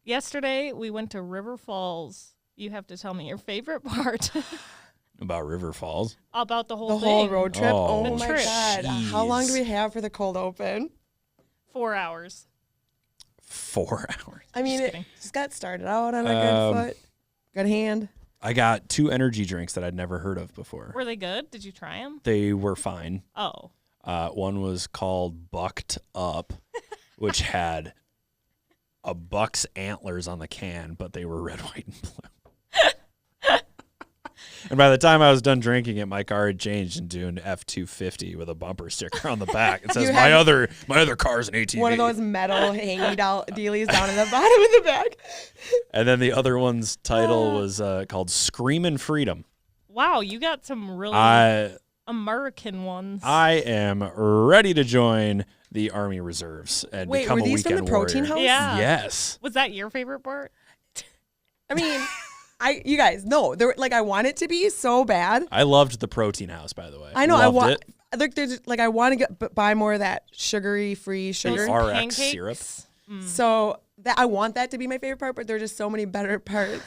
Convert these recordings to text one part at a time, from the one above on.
Yesterday, we went to River Falls. You have to tell me your favorite part. About River Falls? About the whole The thing. whole road trip? Oh, Oh my trip. God. How long do Jeez. we have for the cold open? 4 hours. 4 hours. I mean, Just it kidding. just got started out on a good foot. Good hand. I got 2 energy drinks that I'd never heard of before. Were they good? Did you try them? They were fine. Oh. One was called Bucked Up, which had a buck's antlers on the can, but they were red, white, and blue. And by the time I was done drinking it, my car had changed into an F-250 with a bumper sticker on the back. It says, You my had- other car's an ATV. One of those metal hanging dealies down in the bottom of the back. And then the other one's title was called Screamin' Freedom. Wow, you got some really American ones. I am ready to join the Army Reserves and Wait, become were a these from weekend the protein warrior. house? Yeah. Yes. Was that your favorite part? I mean, you guys, no, there, like I want it to be so bad. I loved the protein house, by the way. I know. I Loved want. it. Like, there's like I want to buy more of that sugary free sugar. Those RX pancakes? syrup. So that I want that to be my favorite part, but there are just so many better parts.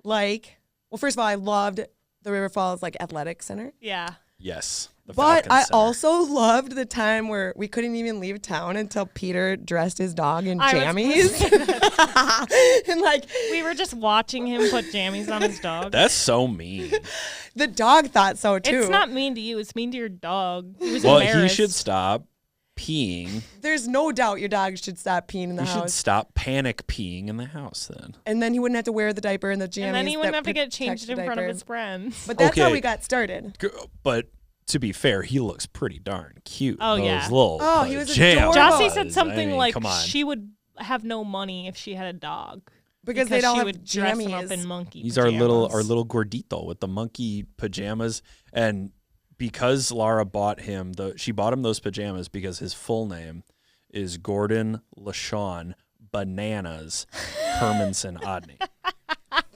Like, well, first of all, I loved the River Falls like athletic center, Yeah. Yes. The but Falcon I Center. also loved the time where we couldn't even leave town until Peter dressed his dog in I was jammies, and like We were just watching him put jammies on his dog. That's so mean. the dog thought so too. It's not mean to you. It's mean to your dog. He was Well, he embarrassed. should stop peeing. There's no doubt your dog should stop peeing in the He should house, stop panic peeing in the house then. and then he wouldn't have to wear the diaper and the jammies. And then he wouldn't that have to get protect changed the in front of diaper. his friends. But that's how Okay. we got started. But to be fair, he looks pretty darn cute. Oh, Those yeah. little Oh, he was pajamas. adorable. Jossie said something like come on. she would have no money if she had a dog. Because they don't she have would dress him up jammies. in monkey He's pajamas. our little gordito with the monkey pajamas, and because Laura bought him she bought him those pajamas because his full name is Gordon LaShawn Bananas Hermanson Odney.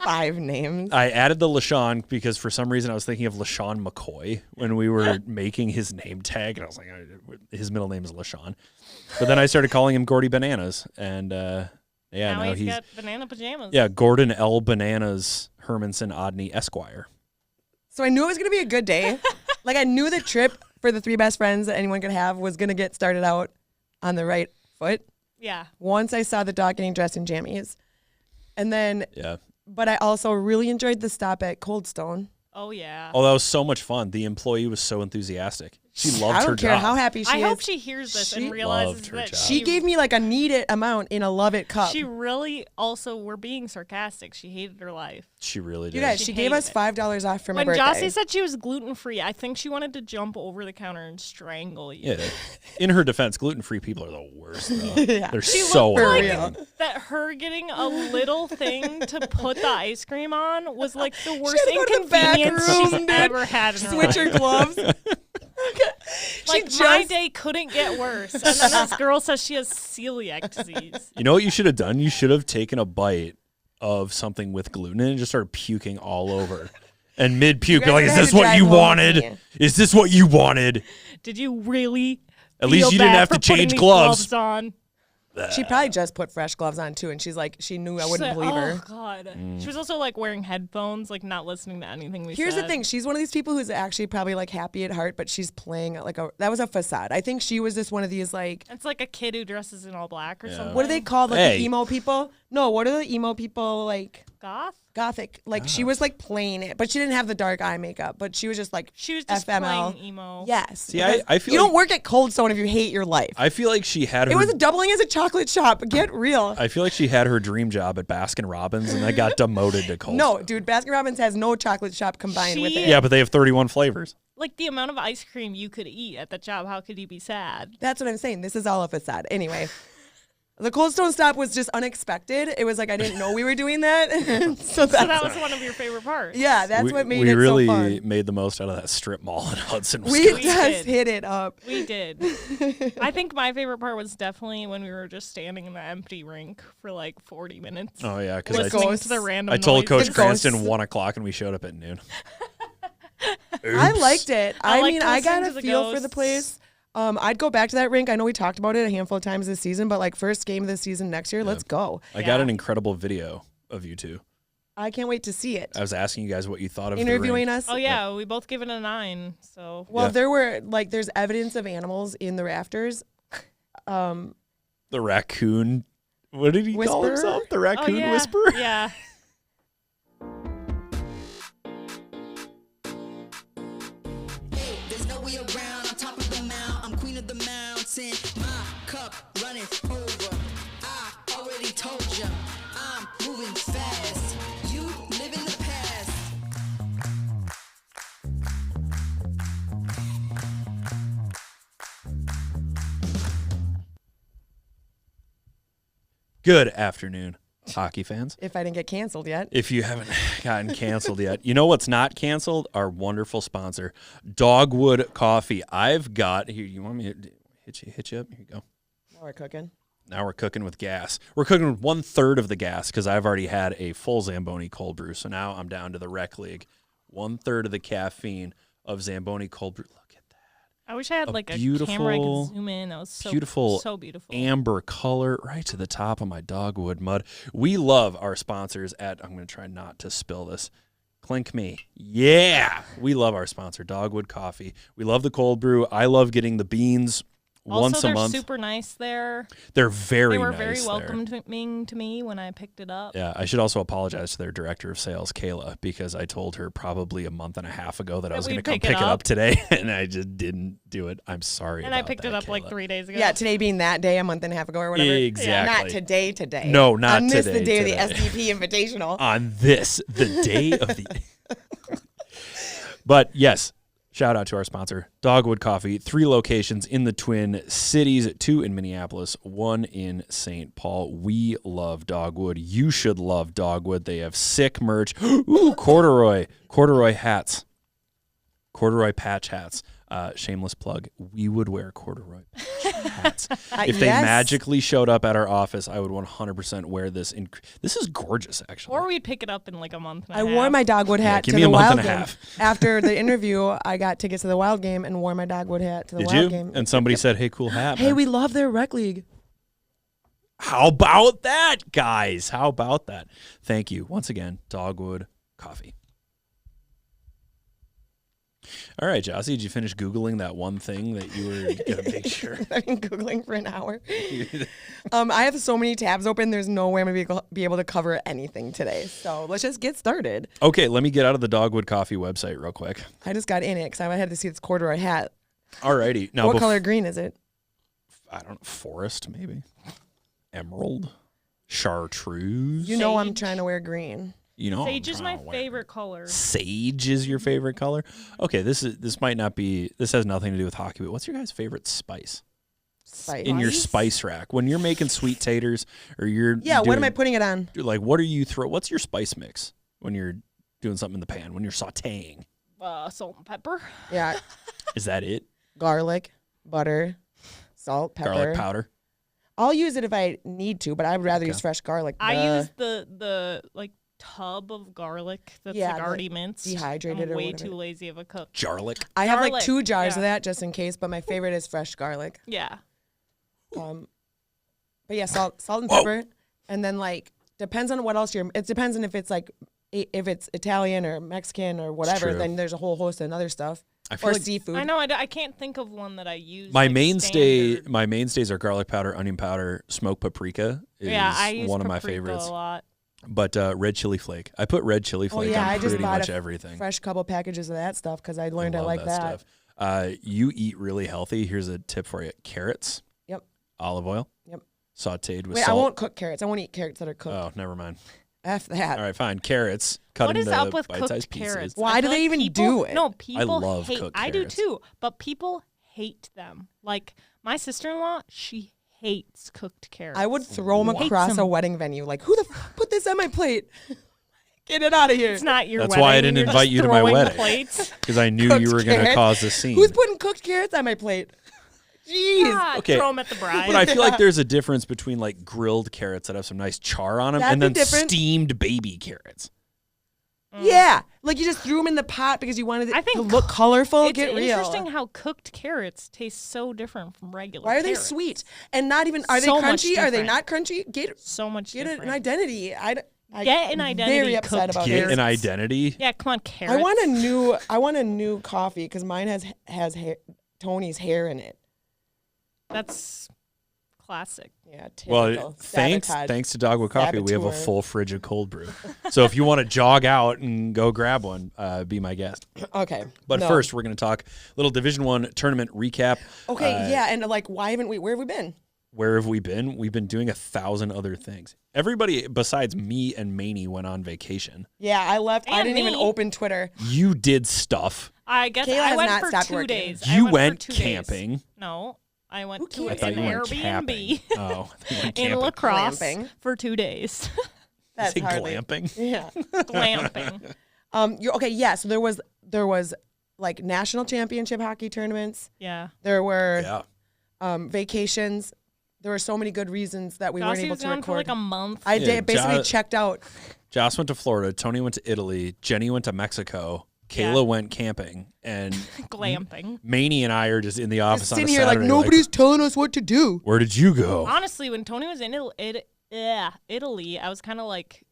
5 names. I added the LaShawn because for some reason I was thinking of LaShawn McCoy when we were making his name tag, and I was like, his middle name is LaShawn. But then I started calling him Gordy Bananas, and now he's got banana pajamas. yeah, Gordon L. Bananas Hermanson Odney Esquire. So I knew it was going to be a good day. Like I knew the trip for the 3 best friends that anyone could have was going to get started out on the right foot. Yeah. Once I saw the dog getting dressed in jammies. And then, Yeah. but I also really enjoyed the stop at Cold Stone. Oh, yeah. Oh, that was so much fun. The employee was so enthusiastic. She loved I her don't care job. how happy she I is. hope she hears this She and realizes loved her that job. She gave me like a needed amount in a Love It cup. She really also, we're being sarcastic. She hated her life. She really did. You guys, She she gave us hated $5 off for my When birthday. Jossie said she was gluten-free, I think she wanted to jump over the counter and strangle you. Yeah. In her defense, gluten-free people are the worst, though. Yeah. They're She so looked like annoying. that her getting a little thing to put the ice cream on was like the worst had to go to the back inconvenience room, she's dude. ever had in her Switch life. her gloves. Like, my day couldn't get worse. And then this girl says she has celiac disease. You know what you should have done? You should have taken a bite of something with gluten in it and just started puking all over. And mid-puke, guys you're like, would is have this to what drive you home with wanted? me. Is this what you wanted? Did you really? At least feel you didn't bad have to for putting change these gloves. on? She probably just put fresh gloves on too, and she's like, she knew I She's wouldn't like, believe her. Oh God. She was also like wearing headphones, like not listening to anything we Here's said. the thing: she's one of these people who's actually probably like happy at heart, but she's playing like that was a facade. I think she was just one of these like, It's like a kid who dresses in all black or something. what are they called? Like Hey. the emo people? No, what are the emo people like? Goth? Gothic. Like she was like playing it, but she didn't have the dark eye makeup. But she was just like She was just FML. playing emo. Yes. See, I because feel you like- don't work at Cold Stone if you hate your life. I feel like she had her. It was doubling as a chocolate shop. Get real. I feel like she had her dream job at Baskin Robbins and then got demoted to Cold No, Stone. dude, Baskin Robbins has no chocolate shop combined with She- it. Yeah, but they have 31 flavors. Like the amount of ice cream you could eat at the job, how could you be sad? That's what I'm saying. This is all a facade. Anyway, the Cold Stone stop was just unexpected. It was like I didn't know we were doing that. so So that was one of your favorite parts. yeah, that's what made we it really so fun. made the most out of that strip mall in Hudson, We Wisconsin. We just did. hit it up. We did. I think my favorite part was definitely when we were just standing in the empty rink for like 40 minutes. Oh, yeah, because listening to the random I told noises. Coach The Cranston ghosts. 1 o'clock and we showed up at noon. I Oops. liked it. I I liked mean, I got listening a to the feel for the ghosts. place. I'd go back to that rink. I know we talked about it a handful of times this season, but like first game of the season next year, let's go. I got an incredible video of you two. I can't wait to see it. I was asking you guys what you thought of interviewing the rink. us. Oh yeah, we both give it a 9. So Well, there were like there's evidence of animals in the rafters. The raccoon. What did he call Whisperer? himself? The raccoon yeah. whisperer? Yeah. There's no way around. On top of the mount, I'm queen of the mountain. My cup running over. I already told ya, I'm moving fast. You live in the past. Good afternoon, hockey fans. If I didn't get canceled yet. If you haven't gotten canceled yet, you know what's not canceled? Our wonderful sponsor, Dogwood Coffee. I've got here. You want me to hit you up? Here you go. Now we're cooking. Now we're cooking with gas. We're cooking with 1/3 of the gas because I've already had a full Zamboni cold brew. So now I'm down to the rec league. 1/3 of the caffeine of Zamboni cold brew. Look at that. I wish I had like a beautiful- camera I could zoom in. That was so beautiful so beautiful. Amber color right to the top of my dogwood mud. We love our sponsors at, I'm going to try not to spill this. Clink me. Yeah. We love our sponsor, Dogwood Coffee. We love the cold brew. I love getting the beans once a they're month. super nice there. They're very They were nice very there. welcoming to me when I picked it up. Yeah, I should also apologize to their director of sales, Kayla, because I told her probably a month and a half ago that I was going to come pick it up today, and I just didn't do it. I'm sorry. And I about picked that, it up Kayla. like 3 days ago. Yeah, today being that day, a month and a half ago or whatever. Exactly. Not today. No, not On this, today, the day today. of the SDP Invitational. On this, the day of the. But yes, shout out to our sponsor, Dogwood Coffee. 3 locations in the Twin Cities, 2 in Minneapolis, 1 in St. Paul. We love Dogwood. You should love Dogwood. They have sick merch. Ooh, corduroy hats, corduroy patch hats. Shameless plug. We would wear corduroy patch hats. If they Yes. magically showed up at our office, I would 100% wear this. This is gorgeous, actually. Or we'd pick it up in like a month and I a half. wore my dogwood hat give to me a the month Wild and a game. half. After the interview, I got tickets to the Wild game and wore my dogwood hat to the Did Wild you? game. And somebody said, "Hey, cool hat." Hey, man." we love their rec league. How about that, guys? How about that? Thank you once again, Dogwood Coffee. All right, Jossie, did you finish Googling that one thing that you were going to make sure? I've been Googling for an hour. I have so many tabs open. There's no way I'm going to be able to cover anything today. So let's just get started. Okay, let me get out of the Dogwood Coffee website real quick. I just got in it because I had to see this corduroy hat. All righty. Now, What color green is it? I don't know, forest maybe? Emerald? Chartreuse? You know I'm Sage. trying to wear green. You know, Sage I'm is trying my to wear- favorite color. Sage is your favorite color? Okay, this might not be, this has nothing to do with hockey, but what's your guys' favorite spice? Spice. In your spice rack. When you're making sweet taters or you're Yeah, what doing, am I putting it on? like, what are you what's your spice mix when you're doing something in the pan, when you're sauteing? Salt and pepper. Yeah, Is that it? garlic, butter, salt, pepper. Garlic powder? I'll use it if I need to, but I would rather Okay. use fresh garlic. I use the like tub of garlic that's Yeah, like the already minced. dehydrated I'm or way whatever. too lazy of a cook. Garlic? I have like garlic, 2 jars of yeah. that just in case, but my favorite is fresh garlic. Yeah. But yeah, salt and Whoa. pepper, and then like depends on what else you're. It depends on if it's like if it's Italian or Mexican or whatever. true. Then there's a whole host of other stuff I feel or like seafood. I know. I can't think of one that I use. my like, standard. mainstays are garlic powder, onion powder, smoked paprika is Yeah, I use one of my paprika favorites. a lot. But red chili flake. I put red chili flake yeah, on I just pretty bought much a everything. fresh couple packages of that stuff because I learned I love like that. stuff. You eat really healthy. Here's a tip for you. Carrots, Yep. olive oil, Yep. sauteed with Wait, salt. I won't cook carrots. I won't eat carrots that are cooked. Oh, never mind. F that. All right, fine. Carrots, cut What is into up with bite-sized cooked pieces. carrots? Why I do feel they like even people- do it? No, people love hate. cooked I do carrots. too, but people hate them. Like my sister-in-law, she hates cooked carrots. I would throw them Hates across a them. wedding venue. Like, who the put this on my plate? Get it out of here. It's not your That's wedding. why I didn't You're invite just you to my throwing wedding. Plates. Because I knew you Cooked were going to carrots? cause a scene. Who's putting cooked carrots on my plate? Jeez. God, Okay. throw them at the bride. But I feel like there's a difference between like grilled carrots that have some nice char on them That's and a then difference. steamed baby carrots. Yeah, like you just threw them in the pot because you wanted it to look colorful. It's Get real. interesting how cooked carrots taste so different from regular. Why are they carrots. sweet and not even? Are they So much crunchy? Are they different. not crunchy? Get So much get different. an identity. Get an identity. Very upset cooked about Get carrots. an identity. Yeah, come on, carrots. I want a new coffee because mine has hair, Tony's hair in it. That's classic. Yeah, typical. Well, thanks to Dogwood Coffee, we have a Saboteur. full fridge of cold brew. So if you want to jog out and go grab one, be my guest. Okay, But no. first, we're going to talk little Division I tournament recap. Okay, yeah, and like, why haven't we? Where have we been? Where have we been? We've been doing 1,000 other things. Everybody besides me and Maney went on vacation. Yeah, I left. I And didn't even me. open Twitter. You did stuff. I guess Kayla I has went not for stopped 2 working. days. I You went went for 2 days. camping. No, I went Who to I thought an you went Airbnb camping. Oh, you went in camping. La Crosse Glamping. for 2 days. That's Say hardly. glamping. Yeah. Glamping. You're okay. Yeah. So there was like national championship hockey tournaments. Yeah. There were Yeah. vacations. There were so many good reasons that we weren't Jossie able was to gone record. for like a month. I Yeah, did basically Jo- checked out. Joss went to Florida. Tony went to Italy. Jenny went to Mexico. Kayla Yeah. went camping. And Glamping. Maney and I are just in the office on a Sitting here like Saturday, nobody's telling us what to do. where did you go? Honestly, when Tony was in Italy, I was kind of like,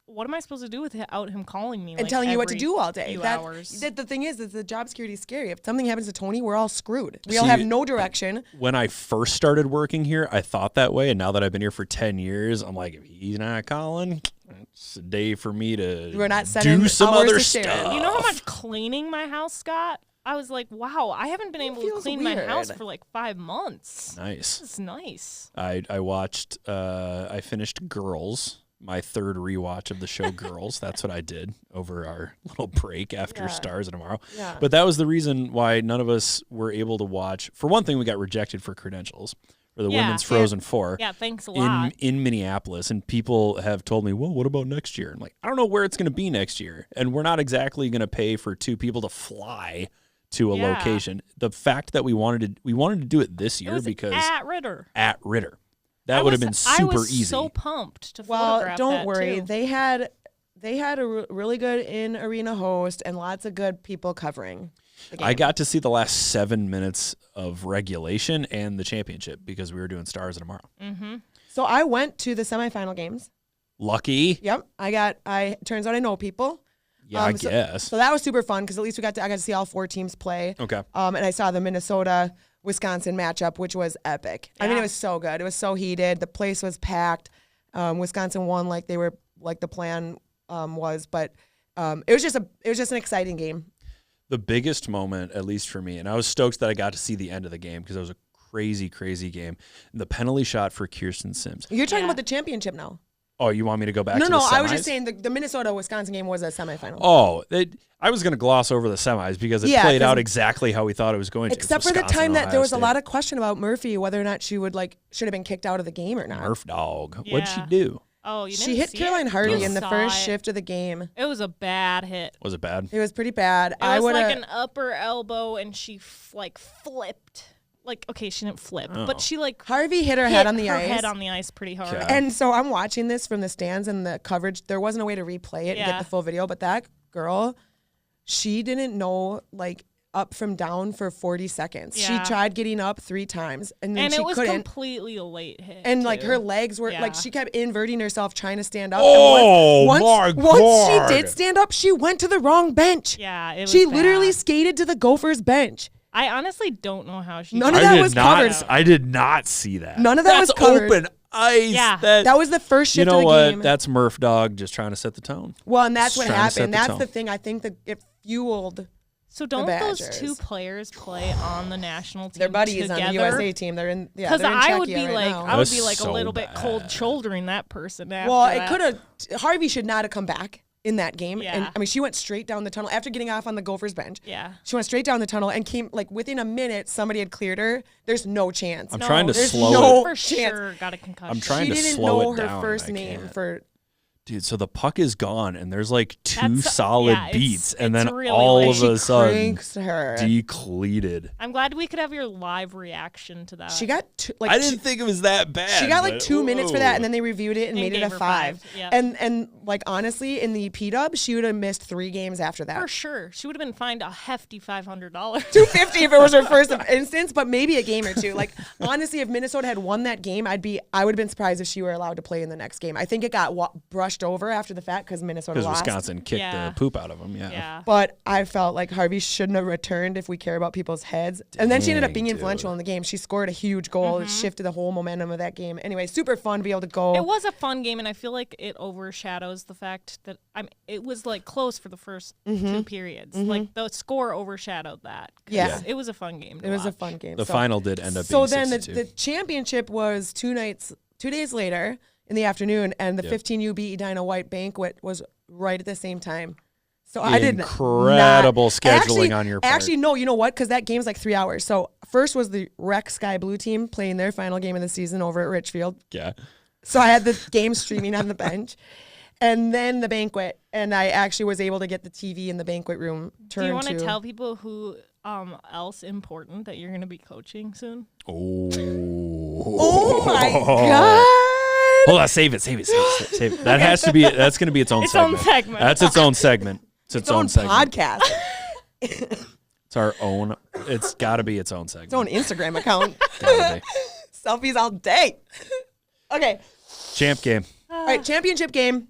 what am I supposed to do without him calling me? And like, telling you what to every do all day. few That- hours. the thing is the job security is scary. If something happens to Tony, we're all screwed. We all See, have no direction. When I first started working here, I thought that way. And now that I've been here for 10 years, I'm like, if he's not calling, it's a day for me to We're not sending do some hours other to Sharon. stuff. You know how much cleaning my house got? I was like, wow, I haven't been able to feels clean my house weird. for like 5 months. Nice. This is nice. I watched, I finished Girls, my third rewatch of the show Girls. That's what I did over our little break after Yeah. Stars of Tomorrow. Yeah. But that was the reason why none of us were able to watch. For one thing, we got rejected for credentials for the Yeah. Women's Frozen Four. Yeah, thanks a lot. in Minneapolis, and people have told me, well, what about next year? I'm like, I don't know where it's going to be next year, and we're not exactly going to pay for 2 people to fly to a Yeah. location. The fact that we wanted to do it this It year was because at Ritter. at Ritter, that would have been super I was easy. so pumped to Well, photograph don't that, worry. too. They had a really good in-arena host and lots of good people covering the game. I got to see the last 7 minutes of regulation and the championship because we were doing Stars of Tomorrow. So I went to the semifinal games. Lucky, Yep. Turns out I know people. yeah, I so- guess. So that was super fun because at least I got to see all 4 teams play. Okay. And I saw the Minnesota-Wisconsin matchup, which was epic. I mean, Yeah. it was so good. It was so heated. The place was packed. Wisconsin won like the plan was, but it was just an exciting game. The biggest moment, at least for me, and I was stoked that I got to see the end of the game because it was a crazy, crazy game. The penalty shot for Kirsten Sims. You're talking Yeah. about the championship now. Oh, you want me to go back No, to no, the semis? I was just saying the Minnesota-Wisconsin game was a semifinal. Oh, I was going to gloss over the semis because it Yeah, played 'cause- out exactly how we thought it was going to. Except It's for the Wisconsin, time that there Ohio was a State. lot of question about Murphy, whether or not she should have been kicked out of the game or not. Murph dog. What'd she Yeah. do? Oh, you didn't She hit see Caroline it? Hardy You in the saw first it. shift of the game. It was a bad hit. Was it bad? It was pretty bad. It I was would like have. an upper elbow, and she flipped. Like, okay, she didn't flip, Oh. but she like Harvey hit her hit head on the her ice. head on the ice pretty hard. Okay. And so I'm watching this from the stands and the coverage. There wasn't a way to replay it and get Yeah. the full video, but that girl, she didn't know like up from down for 40 seconds. Yeah. She tried getting up 3 times and then And she it was couldn't. completely a late hit. And like too. her legs were Yeah. like she kept inverting herself trying to stand up. Oh, and my once God. she did stand up, she went to the wrong bench. Yeah, it was She literally bad. skated to the Gophers bench. I honestly don't know how she. None did of that did was not, covered. I did not see that. None of that That's was covered. open ice. Yeah. That was the first You shift know of the what? game. That's Murph dog just trying to set the tone. Well, and that's Just what trying to set happened. the That's tone. the thing. I think that it fueled So don't those Badgers. 2 players play on the national team their buddies together? on the USA team. They're in. Yeah, Because they're in I would Czechia be right like, now. I That would was be like so a little bit cold bad. shouldering that person. After Well, that. it could have. Harvey should not have come back in that game. And Yeah. I mean, she went straight down the tunnel after getting off on the Gophers bench. Yeah. She went straight down the tunnel and came like within a minute. Somebody had cleared her. There's no chance. I'm trying to there's slow no it. for chance. sure got a concussion. I'm trying She to didn't slow know it her down. first I name can't. for Dude, so the puck is gone, and there's like two solid beats, and then really all late. of a sudden, cranked her. decleated. I'm glad we could have your live reaction to that. She got I didn't think it was that bad. She got like 2 minutes for that, and then they reviewed it and made it a gave her 5. Yeah. And like honestly, in the PW, she would have missed 3 games after that. For sure. She would have been fined a hefty $500. $250 if it was her first instance, but maybe a game or two. Like honestly, if Minnesota had won that game, I would have been surprised if she were allowed to play in the next game. I think it got brushed over after the fact because Minnesota lost. Because Wisconsin kicked the poop out of them. Yeah. But I felt like Harvey shouldn't have returned if we care about people's heads. And then she ended up being influential in the game. She scored a huge goal. It shifted the whole momentum of that game. Anyway, super fun to be able to go. It was a fun game, and I feel like it overshadows the fact that it was like close for the first 2 periods. Like the score overshadowed that. Yeah. It was a fun game. It was a fun game. The final did end up so being then 62. the championship was 2 days later in the afternoon, and the 15U beat Edina White banquet was right at the same time. So I did incredible scheduling on your part. Actually, no, you know what? Because that game's like 3 hours. So first was the Rec Sky Blue team playing their final game of the season over at Richfield. Yeah. So I had the game streaming on the bench. And then the banquet, and I actually was able to get the TV in the banquet room turned. Do you want to tell people who else important that you're going to be coaching soon? Oh my God. Hold on, save it. That has to be. That's going to be its own segment. That's its own segment. It's own segment. Podcast. It's our own. It's got to be its own segment. Its own Instagram account. Gotta be. Selfies all day. Okay. Champ game. All right, championship game.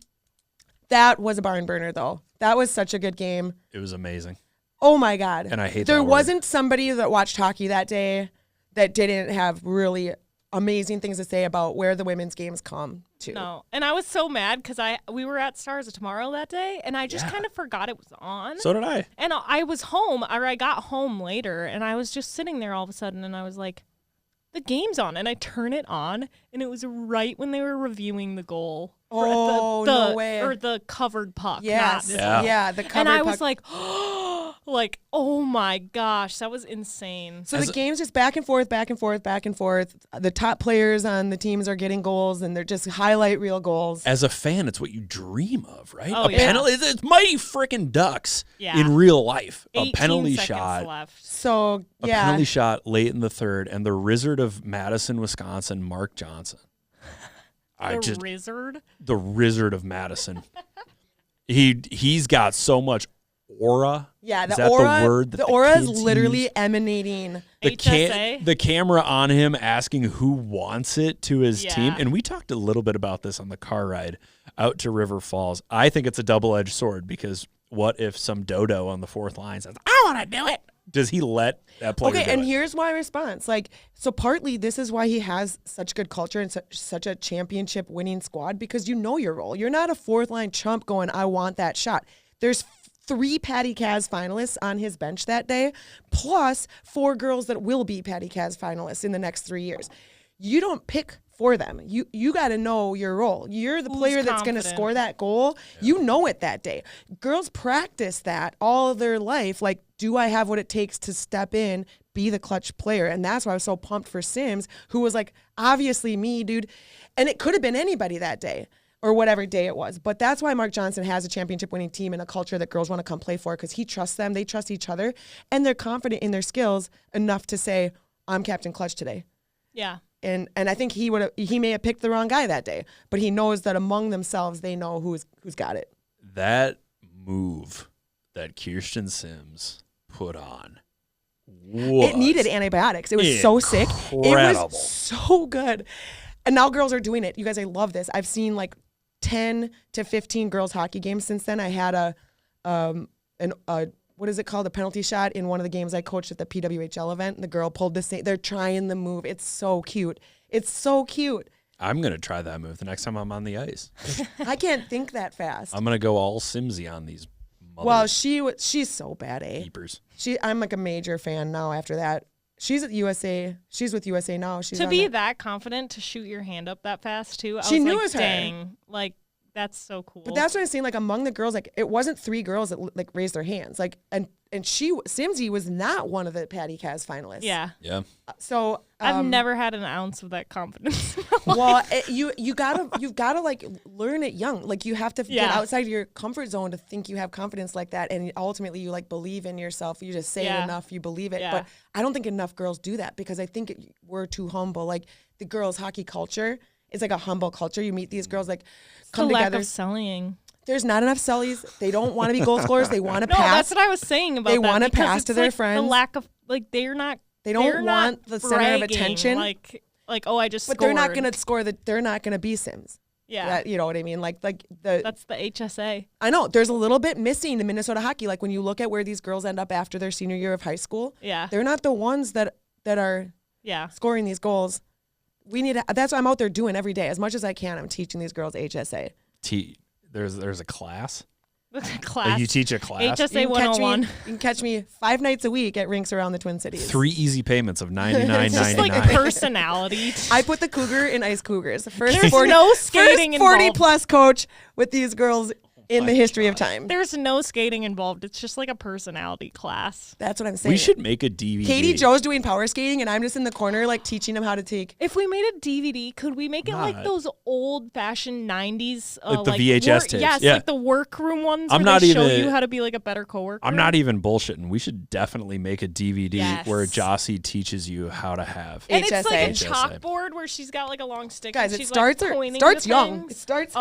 That was a barn burner, though. That was such a good game. It was amazing. Oh my God. And I hate there that word. wasn't somebody that watched hockey that day that didn't have really amazing things to say about where the women's games come to. No. And I was so mad because we were at Stars of Tomorrow that day, and I just kind of forgot it was on. So did I. And I was home, or I got home later, and I was just sitting there all of a sudden, and I was like, the game's on. And I turn it on, and it was right when they were reviewing the goal. Oh, no way. Or the covered puck. Yes. Yeah, the covered and I puck. was like, oh my gosh, that was insane. So the game's just back and forth, back and forth, back and forth. The top players on the teams are getting goals, and they're just highlight reel goals. As a fan, it's what you dream of, right? Oh, a penalty. It's Mighty freaking Ducks in real life. A 18 penalty seconds shot. left. So, A penalty shot late in the third, and the Wizard of Madison, Wisconsin, Mark Johnson. Wizard? The Wizard of Madison. He's got so much aura. Yeah, Is the that aura. the word that the the aura is kids literally use? emanating. The camera on him asking who wants it to his team. And we talked a little bit about this on the car ride out to River Falls. I think it's a double-edged sword because what if some dodo on the fourth line says, I want to do it? Does he let that player do Okay, and it? here's my response. So partly this is why he has such good culture and such a championship winning squad, because you know your role. You're not a fourth line chump going, I want that shot. There's 3 Patty Kaz finalists on his bench that day, plus 4 girls that will be Patty Kaz finalists in the next 3 years. You don't pick for them. You got to know your role. You're the player that's going to score that goal. Yeah. You know it that day. Girls practice that all of their life. Like, do I have what it takes to step in, be the clutch player? And that's why I was so pumped for Sims, who was like, obviously me, dude. And it could have been anybody that day or whatever day it was. But that's why Mark Johnson has a championship winning team and a culture that girls want to come play for, because he trusts them. They trust each other, and they're confident in their skills enough to say, I'm Captain Clutch today. Yeah. And I think he may have picked the wrong guy that day, but he knows that among themselves they know who's got it. That move that Kirsten Sims put on, it needed antibiotics. It was so sick. It was so good. And now girls are doing it. You guys, I love this. I've seen like 10 to 15 girls hockey games since then. I had a what is it called? A penalty shot in one of the games I coached at the PWHL event. And the girl pulled the same. They're trying the move. It's so cute. It's so cute. I'm going to try that move the next time I'm on the ice. I can't think that fast. I'm going to go all Simsy on these mothers. Well, she's so bad, eh? Keepers. I'm like a major fan now after that. She's at USA. She's with USA now. She's to be that confident to shoot your hand up that fast, too. She knew it was her. Dang. Like, that's so cool. But that's what I'm saying. Like among the girls, like it wasn't 3 girls that like raised their hands. Like and Simsy was not one of the Patty Kaz finalists. Yeah. Yeah. So I've never had an ounce of that confidence. well, you've gotta like learn it young. Like you have to get outside your comfort zone to think you have confidence like that, and ultimately you like believe in yourself. You just say it enough, you believe it. Yeah. But I don't think enough girls do that because I think we're too humble. Like the girls' hockey culture is like a humble culture. You meet these girls like come the lack together. of selling. There's not enough sellies. They don't want to be goal scorers. They want to No, pass. that's what I was saying about They that. want to because pass it's to their like friends. The lack of like they're not. They don't want the center of bragging, attention. Like oh, I just. But scored. they're not gonna score. They're not gonna be Sims. Yeah. That, you know what I mean? Like the. That's the HSA. I know there's a little bit missing in Minnesota hockey. Like when you look at where these girls end up after their senior year of high school. Yeah. They're not the ones that are scoring these goals. We need. That's what I'm out there doing every day as much as I can. I'm teaching these girls HSA. There's a class. Class. Like you teach a class. HSA 101. You can catch me 5 nights a week at rinks around the Twin Cities. 3 easy payments of $99.99. Just like personality. I put the cougar in ice cougars. First There's 40, no skating first 40 involved. plus coach with these girls in the history of time. There's no skating involved. It's just like a personality class. That's what I'm saying. We should make a DVD. Katie Joe's doing power skating, and I'm just in the corner like teaching them how to take. If we made a DVD, could we make it like those old-fashioned 90s? Like the VHS tapes. Yes, Yeah. like the workroom ones I'm where not they show even- you how to be like a better coworker. I'm not even bullshitting. We should definitely make a DVD Yes. where Jossie teaches you how to have. And it's like a HSA. chalkboard where she's got like a long stick. Guys, and it she's starts like or- pointing starts to young. things. It starts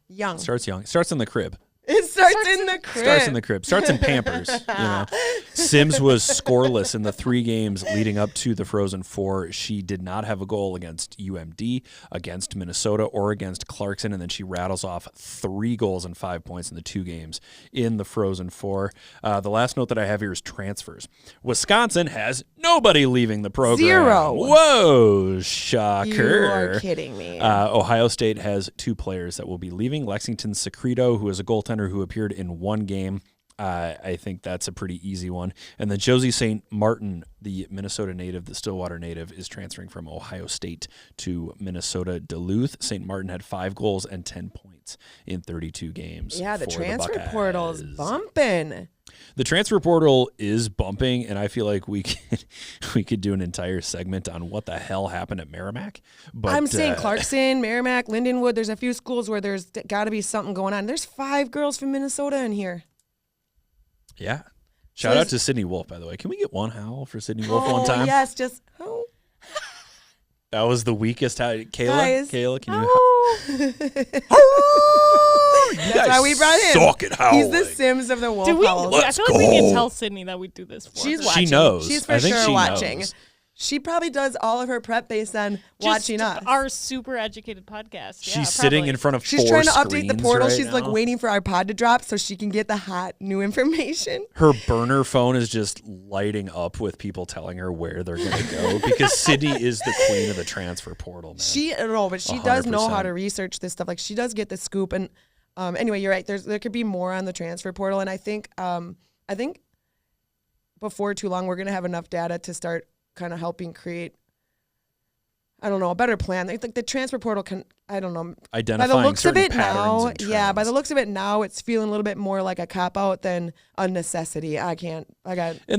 young. Starts young. Starts in the crib. It starts in the crib. Starts in the crib. Starts in Pampers. You know, Sims was scoreless in the 3 games leading up to the Frozen Four. She did not have a goal against UMD, against Minnesota, or against Clarkson, and then she rattles off 3 goals and 5 points in the 2 games in the Frozen Four. The last note that I have here is transfers. Wisconsin has nobody leaving the program. 0. Whoa, shocker! You are kidding me. Ohio State has 2 players that will be leaving. Lexington Secreto, who is a goaltender who appeared in 1 game. I think that's a pretty easy one. And then Josie St. Martin, the Minnesota native, the Stillwater native, is transferring from Ohio State to Minnesota Duluth. St. Martin had 5 goals and 10 points in 32 games. yeah, the for transfer Buckeyes. portal's bumping. The transfer portal is bumping, and I feel like we could do an entire segment on what the hell happened at Merrimack. But I'm saying Clarkson, Merrimack, Lindenwood. There's a few schools where there's got to be something going on. There's 5 girls from Minnesota in here. yeah. Shout out to Sydney Wolf, by the way. Can we get one howl for Sydney Wolf Oh, one time? yes, just That was the weakest howl. Guys. Kayla, can you? That's why we brought him. Suck at howling. He's the Sims of the wolf Do we? howls. I feel like we can tell Sydney that we do this for She's her. watching. She knows. She's for I think sure she watching. knows. She probably does all of her prep based on watching Just us. Our super educated podcast. Yeah, She's sitting probably. in front of She's 4 trying to update the screens portal. right She's like now. waiting for our pod to drop so she can get the hot new information. Her burner phone is just lighting up with people telling her where they're going to go because Sydney is the queen of the transfer portal, man. She does know how 100%. to research this stuff. Like she does get the scoop. And anyway, you're right. There could be more on the transfer portal, and I think before too long we're gonna have enough data to start kind of helping create. I don't know, a better plan. Like the transfer portal can, I don't know. Identifying by the looks of certain it now, patterns and yeah, by trends. the looks of it now, it's feeling a little bit more like a cop out than a necessity. And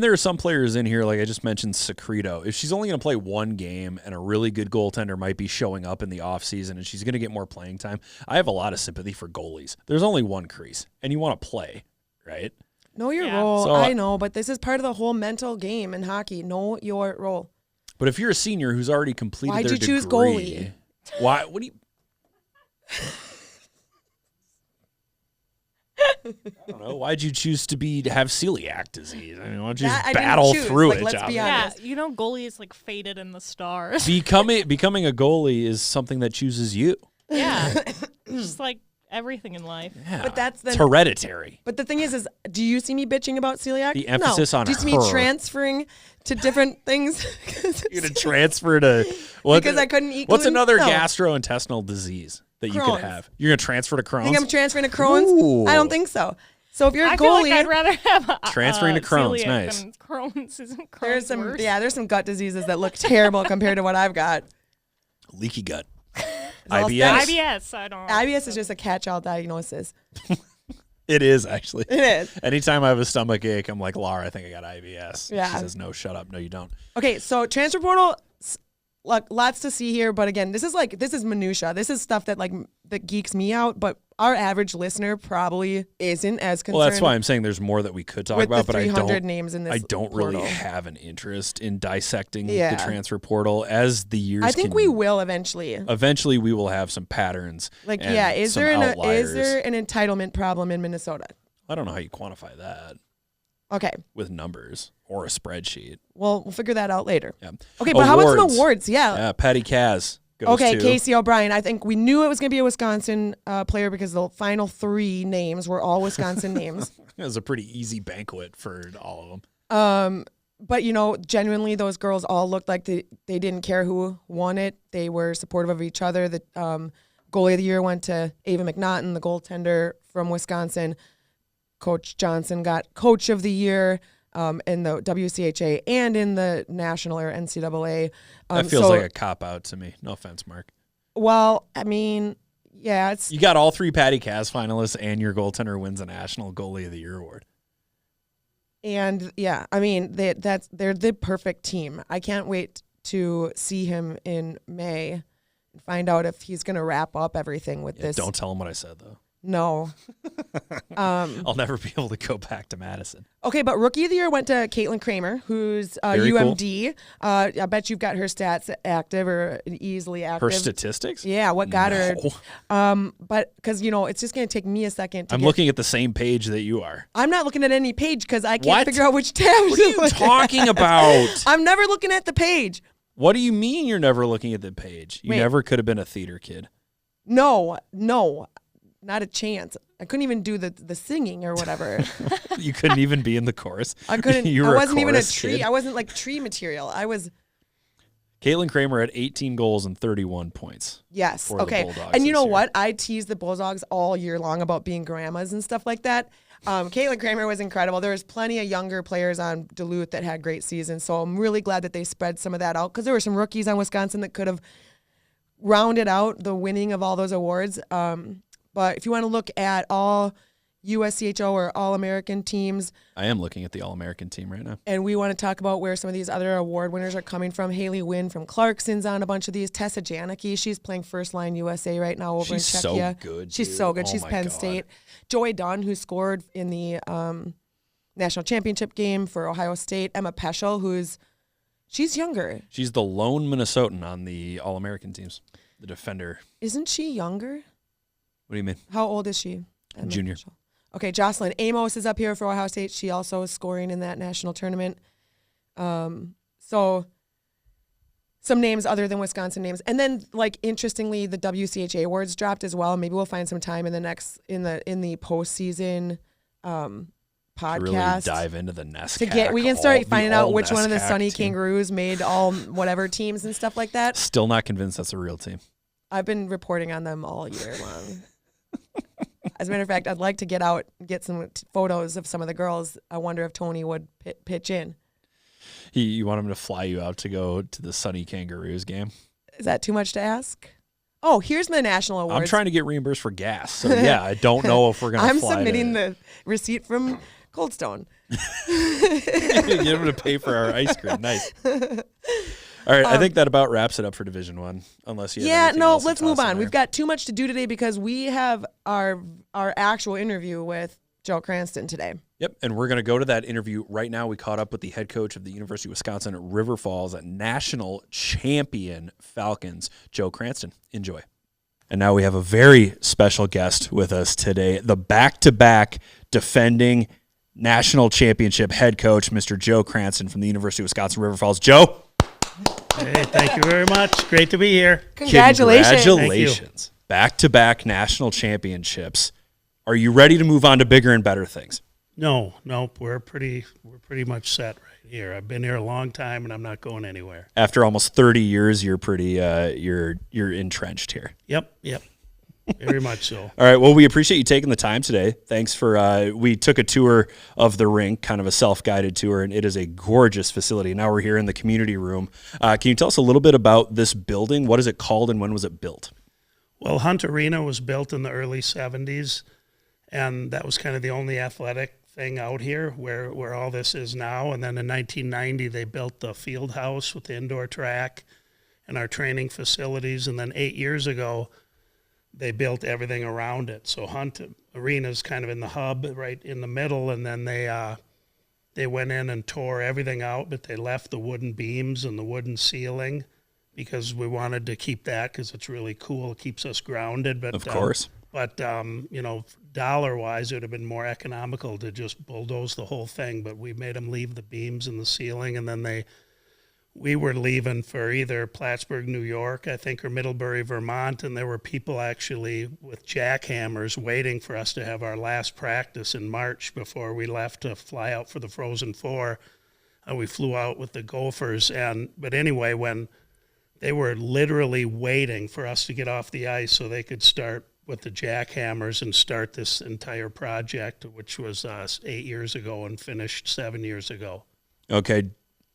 there are some players in here, like I just mentioned, Secreto. If she's only going to play 1 game and a really good goaltender might be showing up in the offseason and she's going to get more playing time, I have a lot of sympathy for goalies. There's only 1 crease, and you want to play, right? know your Yeah. role. So, I know, but this is part of the whole mental game in hockey. Know your role. But if you're a senior who's already completed Why'd their you choose degree, goalie? why? What do you? I don't know. Why'd you choose to have celiac disease? I mean, why don't you That just I didn't battle choose. through Like, it? let's Johnny? be Yeah, honest. you know, goalie is like fated in the stars. Becoming a goalie is something that chooses you. Yeah, just like everything in life. Yeah. But that's the it's hereditary. But the thing is do you see me bitching about celiac? The emphasis no. on Do you see her. me transferring to different things? You're gonna transfer to what? Because I couldn't eat What's gluten? another No. gastrointestinal disease that you could Crohn's. have? You're gonna transfer to I Crohn's. think I'm transferring to Crohn's. Ooh. I don't think so. So if you're a I feel goalie, like I'd rather have Transferring to Crohn's, celiac nice. than Crohn's. Isn't Crohn's there's some worse? there's some gut diseases that look terrible compared to what I've got. Leaky gut. IBS. IBS. I don't. IBS is just a catch-all diagnosis. It is actually. It is. Anytime I have a stomach ache, I'm like, Laura, I think I got IBS. Yeah. She says, no, shut up. No, you don't. Okay, so transfer portal, lots to see here, but again, this is minutia. This is stuff that that geeks me out, but our average listener probably isn't as concerned. Well, that's why I'm saying there's more that we could talk with about, the but 300 names in this I don't really portal. have an interest in dissecting the Yeah. transfer portal as the years. I think we will eventually. Eventually, we will have some patterns. Like, and yeah, is some there outliers. an entitlement problem in Minnesota? I don't know how you quantify that Okay, with numbers or a spreadsheet. well, we'll figure that out later. Yeah. Okay, but how about some Awards. awards? Yeah. Yeah, Patty Kaz goes Okay, to. Casey O'Brien. I think we knew it was going to be a Wisconsin player because the final 3 names were all Wisconsin names. It was a pretty easy banquet for all of them. But, genuinely, those girls all looked like they didn't care who won it. They were supportive of each other. The goalie of the year went to Ava McNaughton, the goaltender from Wisconsin. Coach Johnson got Coach of the Year in the WCHA and in the National or NCAA. That feels like a cop-out to me. No offense, Mark. Well, I mean, yeah, it's You got all 3 Patty Kaz finalists, and your goaltender wins a National Goalie of the Year award. and yeah, I mean they're the perfect team. I can't wait to see him in May and find out if he's going to wrap up everything with this. Don't tell him what I said, though. No. I'll never be able to go back to Madison. Okay, but Rookie of the Year went to Caitlin Kramer, who's Very cool. UMD. I bet you've got her stats active or easily active. Her statistics? Yeah, what got her? No. But because it's just going to take me a second. I'm looking at the same page that you are. I'm not looking at any page because I can't What? figure out which tab. What are you talking about? I'm never looking at the page. What do you mean you're never looking at the page? You Wait. never could have been a theater kid. No, not a chance. I couldn't even do the singing or whatever. You couldn't even be in the chorus. I couldn't. You I were wasn't even a chorus tree. kid. I wasn't like tree material. I was. Caitlin Kramer had 18 goals and 31 points. Yes. for the Okay. Bulldogs And you this know year. what? I teased the Bulldogs all year long about being grandmas and stuff like that. Caitlin Kramer was incredible. There was plenty of younger players on Duluth that had great seasons. So I'm really glad that they spread some of that out because there were some rookies on Wisconsin that could have rounded out the winning of all those awards. But if you want to look at all USCHO or All-American teams, I am looking at the All-American team right now. and we want to talk about where some of these other award winners are coming from. Haley Wynn from Clarkson's on a bunch of these. Tessa Janicki, she's playing First Line USA right now over She's in so Czechia. good, She's dude. so good. Oh She's my Penn God. State. Joy Dunn, who scored in the national championship game for Ohio State. Emma Peschel, she's younger. She's the lone Minnesotan on the All-American teams, the defender. Isn't she younger? What do you mean? How old is she? Emma Junior. Peschel. Okay, Jocelyn Amos is up here for Ohio State. She also is scoring in that national tournament. So some names other than Wisconsin names. And then, interestingly, the WCHA awards dropped as well. Maybe we'll find some time in the postseason podcast. Really dive into the nest. We can start finding out which one of the Sunny Kangaroos made all whatever teams and stuff like that. Still not convinced that's a real team. I've been reporting on them all year long. As a matter of fact, I'd like to get some photos of some of the girls. I wonder if Tony would pitch in. You want him to fly you out to go to the Sunny Kangaroos game? Is that too much to ask? Oh, here's the national awards. I'm trying to get reimbursed for gas. So, yeah, I don't know if we're going to I'm fly submitting the receipt from Cold Stone. Get him to pay for our ice cream. Nice. All right, I think that about wraps it up for Division One. Unless you have anything else to let's toss move in on. there. We've got too much to do today because we have our actual interview with Joe Cranston today. Yep, and we're going to go to that interview right now. We caught up with the head coach of the University of Wisconsin at River Falls, national champion Falcons, Joe Cranston. Enjoy. And now we have a very special guest with us today, the back-to-back defending national championship head coach, Mr. Joe Cranston from the University of Wisconsin River Falls. Joe. Hey, thank you very much. Great to be here. Congratulations. Congratulations. Back-to-back national championships. Are you ready to move on to bigger and better things? No, we're pretty much set right here. I've been here a long time, and I'm not going anywhere. After almost 30 years, you're pretty you're entrenched here. Yep, very much so. All right. Well, we appreciate you taking the time today. Thanks for we took a tour of the rink, kind of a self-guided tour, and it is a gorgeous facility. Now we're here in the community room. Can you tell us a little bit about this building? What is it called, and when was it built? Well, Hunt Arena was built in the early 70s, and that was kind of the only athletic thing out here where all this is now. And then in 1990, they built the field house with the indoor track and our training facilities. And then 8 years ago, they built everything around it. So Hunt Arena is kind of in the hub, right in the middle, and then they went in and tore everything out, but they left the wooden beams and the wooden ceiling because we wanted to keep that because it's really cool. It keeps us grounded. But Of course. Dollar-wise, it would have been more economical to just bulldoze the whole thing, but we made them leave the beams and the ceiling, and then we were leaving for either Plattsburgh, New York, I think, or Middlebury, Vermont, and there were people actually with jackhammers waiting for us to have our last practice in March before we left to fly out for the Frozen Four. We flew out with the Gophers, but anyway, when they were literally waiting for us to get off the ice so they could start with the jackhammers and start this entire project, which was 8 years ago and finished 7 years ago. Okay,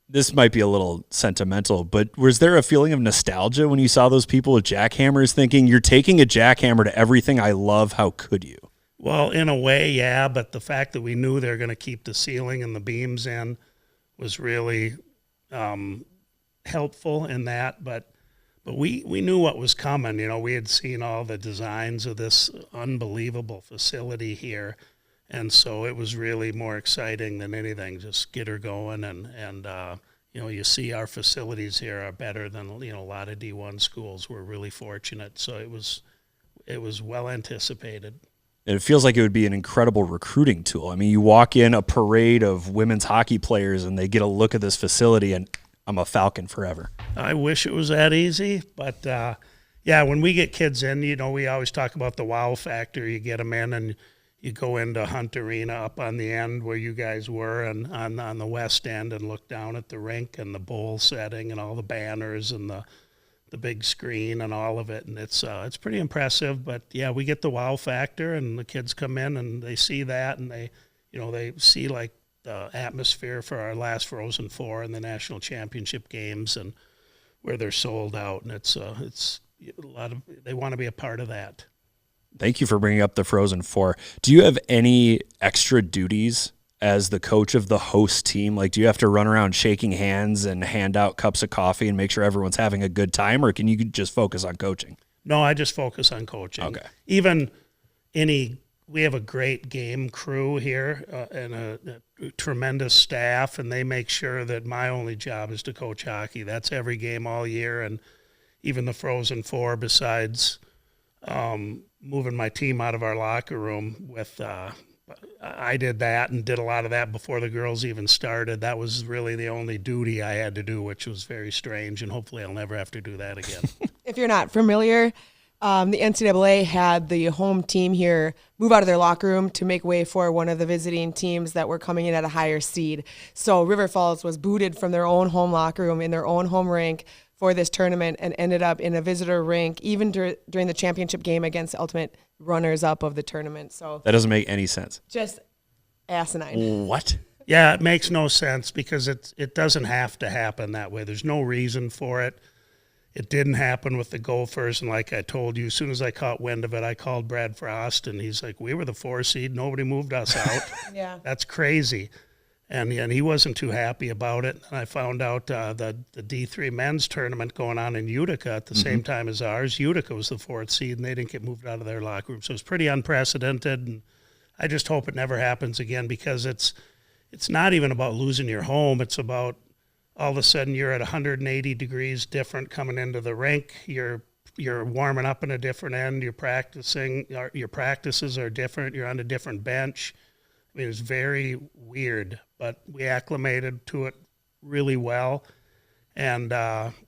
this might be a little sentimental, but was there a feeling of nostalgia when you saw those people with jackhammers thinking, you're taking a jackhammer to everything I love, how could you? Well, in a way, yeah, but the fact that we knew they were going to keep the ceiling and the beams in was really helpful in that, but we knew what was coming. You know, we had seen all the designs of this unbelievable facility here, and so it was really more exciting than anything. Just get her going, and you see our facilities here are better than a lot of D1 schools. We're really fortunate, so it was well anticipated. And it feels like it would be an incredible recruiting tool. I mean, you walk in a parade of women's hockey players, and they get a look at this facility, and I'm a Falcon forever. I wish it was that easy, but when we get kids in, we always talk about the wow factor. You get them in, and you go into Hunt Arena up on the end where you guys were, and on the west end, and look down at the rink and the bowl setting and all the banners and the big screen and all of it, and it's pretty impressive. But yeah, we get the wow factor, and the kids come in and they see that, and they see like the atmosphere for our last Frozen Four and the national championship games, and where they're sold out, and it's a lot of, they want to be a part of that. Thank you for bringing up the Frozen Four. Do you have any extra duties as the coach of the host team? Like, do you have to run around shaking hands and hand out cups of coffee and make sure everyone's having a good time, or can you just focus on coaching? No, I just focus on coaching. Okay. We have a great game crew here and a tremendous staff, and they make sure that my only job is to coach hockey. That's every game all year, and even the Frozen Four, besides moving my team out of our locker room with I did that and did a lot of that before the girls even started. That was really the only duty I had to do, which was very strange, and hopefully I'll never have to do that again. If you're not familiar, the NCAA had the home team here move out of their locker room to make way for one of the visiting teams that were coming in at a higher seed. So River Falls was booted from their own home locker room in their own home rink for this tournament and ended up in a visitor rink even during the championship game against the ultimate runners-up of the tournament. So that doesn't make any sense. Just asinine. What? Yeah, it makes no sense because it doesn't have to happen that way. There's no reason for it. It didn't happen with the Gophers, and like I told you, as soon as I caught wind of it, I called Brad Frost, and he's like, we were the 4 seed. Nobody moved us out. Yeah. That's crazy. And he wasn't too happy about it. And I found out the D3 men's tournament going on in Utica at the same time as ours. Utica was the 4th seed, and they didn't get moved out of their locker room. So it's pretty unprecedented, and I just hope it never happens again because it's not even about losing your home. It's about all of a sudden you're at 180 degrees different coming into the rink. You're warming up in a different end. You're practicing. Your practices are different. You're on a different bench. I mean, it's very weird, but we acclimated to it really well, and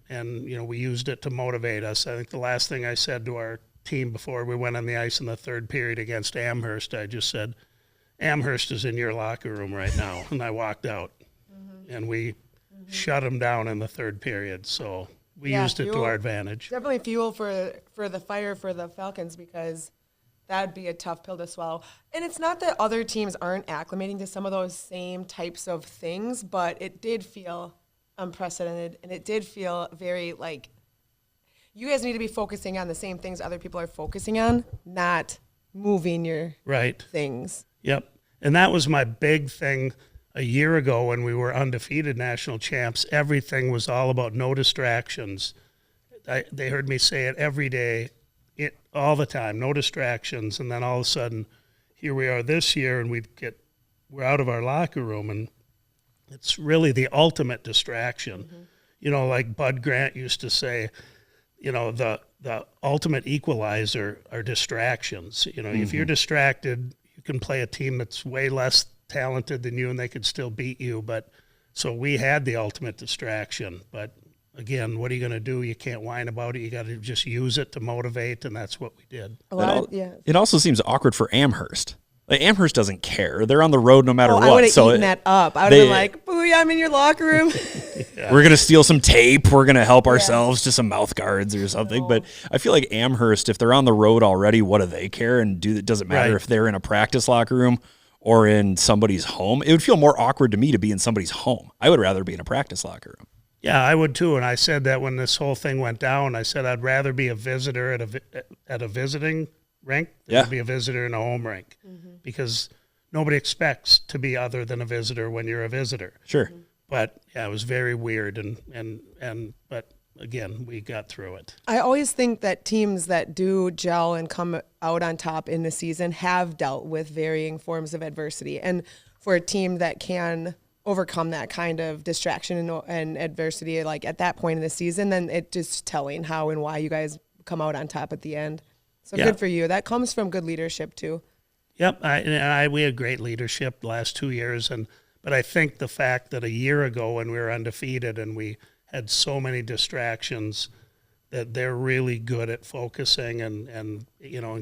we used it to motivate us. I think the last thing I said to our team before we went on the ice in the third period against Amherst, I just said, Amherst is in your locker room right now, and I walked out, and we shut them down in the third period. So we used it to our advantage. Definitely fuel for the fire for the Falcons because that'd be a tough pill to swallow. And it's not that other teams aren't acclimating to some of those same types of things, but it did feel unprecedented, and it did feel very you guys need to be focusing on the same things other people are focusing on, not moving your Right. things. Yep. And that was my big thing a year ago when we were undefeated national champs. Everything was all about no distractions. They heard me say it every day, all the time, no distractions. And then all of a sudden, here we are this year, and we're out of our locker room, and it's really the ultimate distraction. Mm-hmm. You know, like Bud Grant used to say, you know, the ultimate equalizer are distractions. You know, if you're distracted, you can play a team that's way less talented than you and they could still beat you. But so we had the ultimate distraction. But again, what are you going to do? You can't whine about it. You got to just use it to motivate, and that's what we did. It also seems awkward for Amherst. Like, Amherst doesn't care. They're on the road no matter what. I would have so eaten that up. I would have been like, booyah, I'm in your locker room. We're going to steal some tape. We're going to help ourselves to some mouth guards or something. No. But I feel like Amherst, if they're on the road already, what do they care? And it doesn't matter if they're in a practice locker room or in somebody's home. It would feel more awkward to me to be in somebody's home. I would rather be in a practice locker room. Yeah, I would too. And I said that when this whole thing went down, I said I'd rather be a visitor at a visiting rink than to be a visitor in a home rink, because nobody expects to be other than a visitor when you're a visitor. Sure. But yeah, it was very weird, but again, we got through it. I always think that teams that do gel and come out on top in the season have dealt with varying forms of adversity. And for a team that can overcome that kind of distraction and adversity, like at that point in the season, then it's just telling how and why you guys come out on top at the end. So good for you. That comes from good leadership too. Yep, we had great leadership the last 2 years, but I think the fact that a year ago when we were undefeated and we had so many distractions, that they're really good at focusing and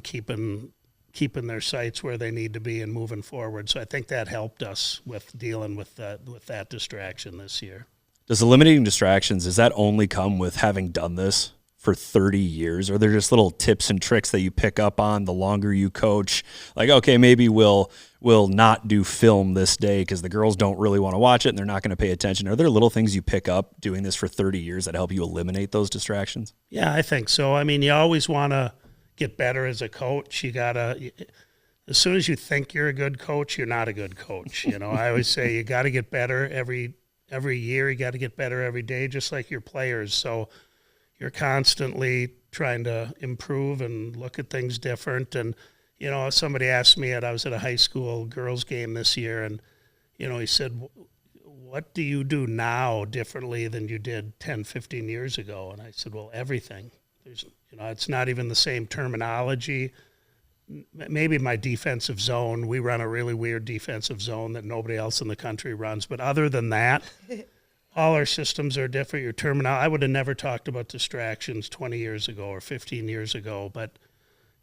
keeping their sights where they need to be and moving forward. So I think that helped us with dealing with that distraction this year. Does eliminating distractions, does that only come with having done this for 30 years? Or are there just little tips and tricks that you pick up on the longer you coach? Like, okay, maybe we'll not do film this day because the girls don't really want to watch it and they're not going to pay attention. Are there little things you pick up doing this for 30 years that help you eliminate those distractions? Yeah, I think so. I mean, you always want to get better as a coach. You gotta, as soon as you think you're a good coach, you're not a good coach. You know, I always say you got to get better every year. You got to get better every day, just like your players. So you're constantly trying to improve and look at things different. And, you know, somebody asked me I was at a high school girls game this year, and, you know, he said, what do you do now differently than you did 10, 15 years ago? And I said, well, everything. It's not even the same terminology. Maybe my defensive zone, we run a really weird defensive zone that nobody else in the country runs. But other than that, all our systems are different. Your terminology, I would have never talked about distractions 20 years ago or 15 years ago. But,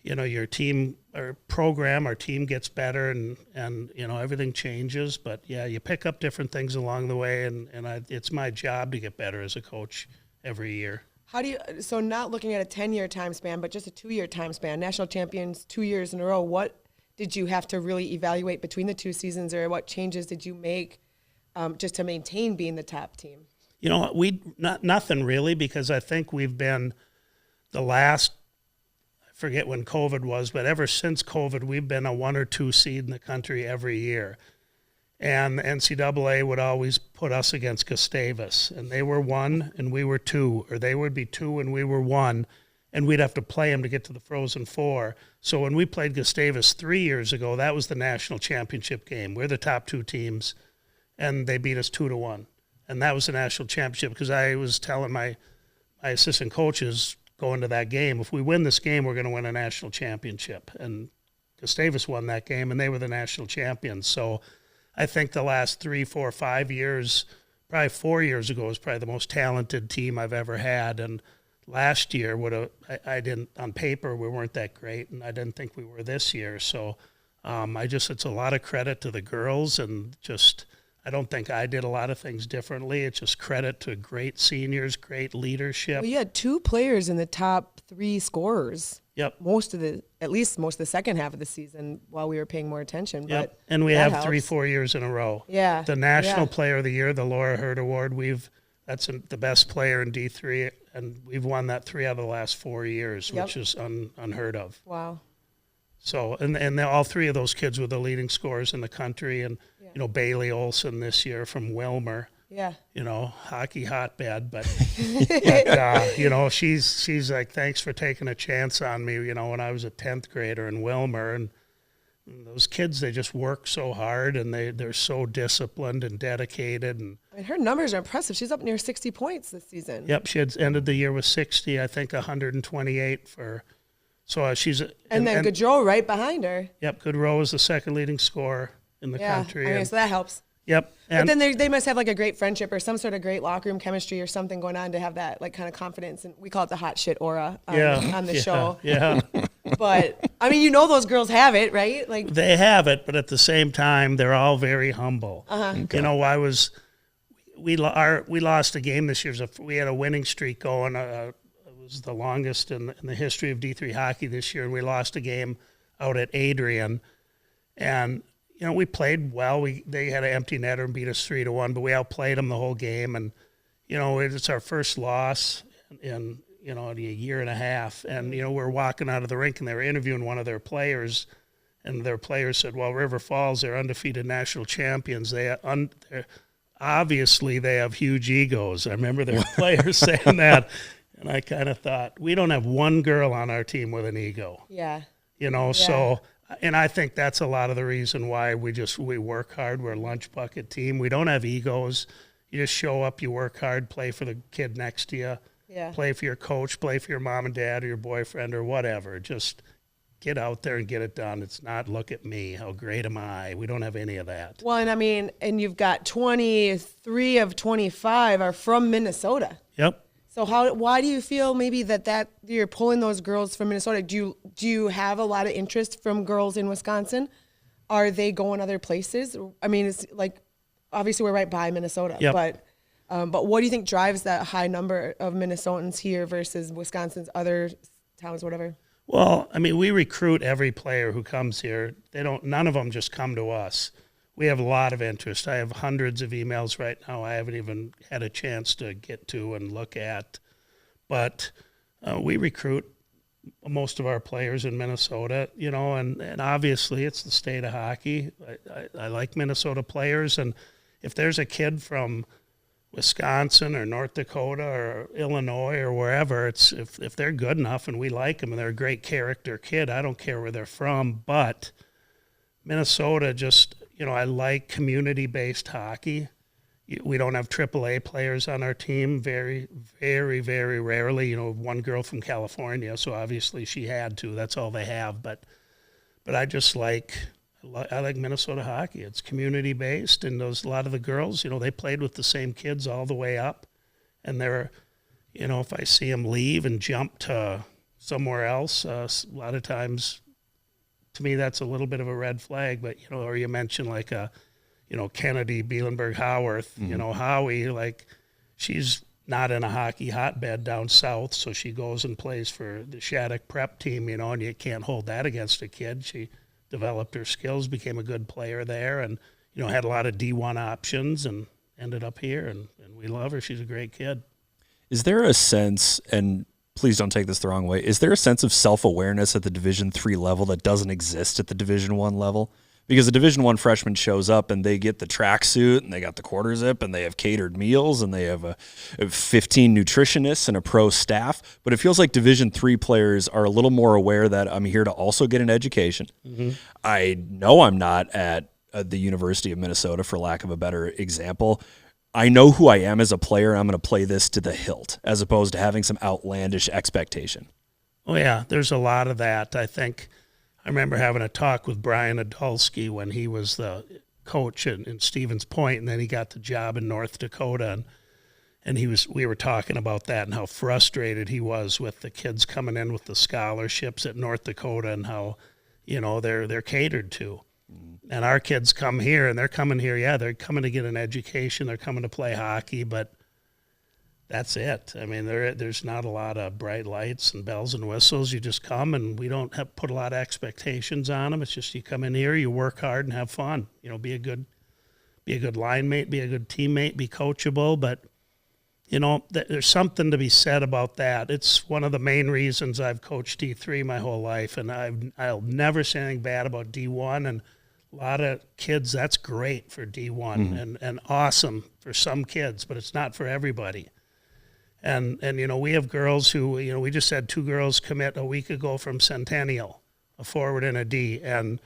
you know, your team, our program, our team gets better and you know, everything changes. But, yeah, you pick up different things along the way. And it's my job to get better as a coach every year. How do you, so not looking at a 10-year time span, but just a 2-year time span, national champions 2 years in a row, what did you have to really evaluate between the two seasons, or what changes did you make just to maintain being the top team? You know, nothing really, because I think we've been the last, I forget when COVID was, but ever since COVID, we've been a 1 or 2 seed in the country every year. And the NCAA would always put us against Gustavus, and they were 1 and we were 2, or they would be 2 and we were 1, and we'd have to play them to get to the Frozen Four. So when we played Gustavus 3 years ago, that was the national championship game. We're the top 2 teams, and they beat us 2-1, and that was the national championship. Because I was telling my assistant coaches going to that game, if we win this game, we're going to win a national championship. And Gustavus won that game, and they were the national champions. So I think the last 3, 4, 5 years, probably 4 years ago, was probably the most talented team I've ever had. And last year, I didn't, on paper, we weren't that great, and I didn't think we were this year. So it's a lot of credit to the girls, and just, I don't think I did a lot of things differently. It's just credit to great seniors, great leadership. Well, you had 2 players in the top 3 scorers. Yep. At least most of the second half of the season while we were paying more attention. Yep. But and we have helps. 3-4 years in a row. Yeah. The National Player of the Year, the Laura Hurd Award, we've That's the best player in D3, and we've won that 3 out of the last 4 years, Yep. which is unheard of. Wow. So, and all 3 of those kids were the leading scorers in the country, and Bailey Olson this year from Wilmer. Yeah. Hockey hotbed, but she's like, thanks for taking a chance on me. When I was a 10th grader in Wilmer, and those kids, they just work so hard, and they're so disciplined and dedicated. And her numbers are impressive. She's up near 60 points this season. Yep, she had ended the year with 60. I think 128 for. So she's and then Gaudreau right behind her. Yep, Gaudreau is the second leading scorer in the country. I mean, so that helps. Yep. But then they must have like a great friendship or some sort of great locker room chemistry or something going on to have that like kind of confidence. And we call it the hot shit aura on the show. Yeah. But I mean, those girls have it, right? Like they have it, but at the same time, they're all very humble. Okay. We lost a game this year. We had a winning streak going. It was the longest in the history of D3 hockey this year, and we lost a game out at Adrian. And we played well. They had an empty netter and beat us 3-1, but we outplayed them the whole game. And it's our first loss in a year and a half. And we're walking out of the rink, and they were interviewing one of their players, and their player said, "Well, River Falls, they're undefeated national champions. Obviously they have huge egos." I remember their players saying that, and I kind of thought, we don't have one girl on our team with an ego. Yeah. So. And I think that's a lot of the reason why we work hard. We're a lunch bucket team. We don't have egos. You just show up, you work hard, play for the kid next to you, play for your coach, play for your mom and dad or your boyfriend or whatever. Just get out there and get it done. It's not, look at me, how great am I? We don't have any of that. Well, and I mean, and you've got 23 of 25 are from Minnesota. Yep. So why do you feel maybe that you're pulling those girls from Minnesota? Do you have a lot of interest from girls in Wisconsin? Are they going other places? I mean, it's like obviously we're right by Minnesota, but what do you think drives that high number of Minnesotans here versus Wisconsin's other towns, whatever? Well, I mean, we recruit every player who comes here. None of them just come to us. We have a lot of interest. I have hundreds of emails right now I haven't even had a chance to get to and look at. But we recruit most of our players in Minnesota, and obviously it's the state of hockey. I like Minnesota players, and if there's a kid from Wisconsin or North Dakota or Illinois or wherever, if they're good enough and we like them and they're a great character kid, I don't care where they're from. But Minnesota just... I like community-based hockey. We don't have AAA players on our team, very, very, very rarely. One girl from California, so obviously she had to. That's all they have. But I just I like Minnesota hockey. It's community-based, and a lot of the girls, they played with the same kids all the way up. And they're, if I see them leave and jump to somewhere else, a lot of times... To me, that's a little bit of a red flag, but, or you mentioned like Kennedy, Bielenberg, Howarth, Howie, she's not in a hockey hotbed down south, so she goes and plays for the Shattuck prep team, and you can't hold that against a kid. She developed her skills, became a good player there, and, had a lot of D1 options and ended up here, and we love her. She's a great kid. Is there a sense, and please don't take this the wrong way, is there a sense of self-awareness at the Division III level that doesn't exist at the Division I level? Because a Division I freshman shows up and they get the tracksuit and they got the quarter zip and they have catered meals and they have 15 nutritionists and a pro staff. But it feels like Division III players are a little more aware that I'm here to also get an education. Mm-hmm. I know I'm not at the University of Minnesota, for lack of a better example. I know who I am as a player. I'm going to play this to the hilt, as opposed to having some outlandish expectation. Oh, yeah, there's a lot of that. I remember having a talk with Brian Adulski when he was the coach in Stevens Point, and then he got the job in North Dakota, and we were talking about that and how frustrated he was with the kids coming in with the scholarships at North Dakota and how, they're catered to. And our kids come here, and they're coming here, they're coming to get an education, they're coming to play hockey, but that's it. I mean, there's not a lot of bright lights and bells and whistles. You just come, and we don't have put a lot of expectations on them. It's just you come in here, you work hard, and have fun. Be a good line mate, be a good teammate, be coachable, but there's something to be said about that. It's one of the main reasons I've coached D3 my whole life, and I'll never say anything bad about D1. And a lot of kids, that's great for D1 and awesome for some kids, but it's not for everybody. And we have girls who, we just had 2 girls commit a week ago from Centennial, a forward and a D, and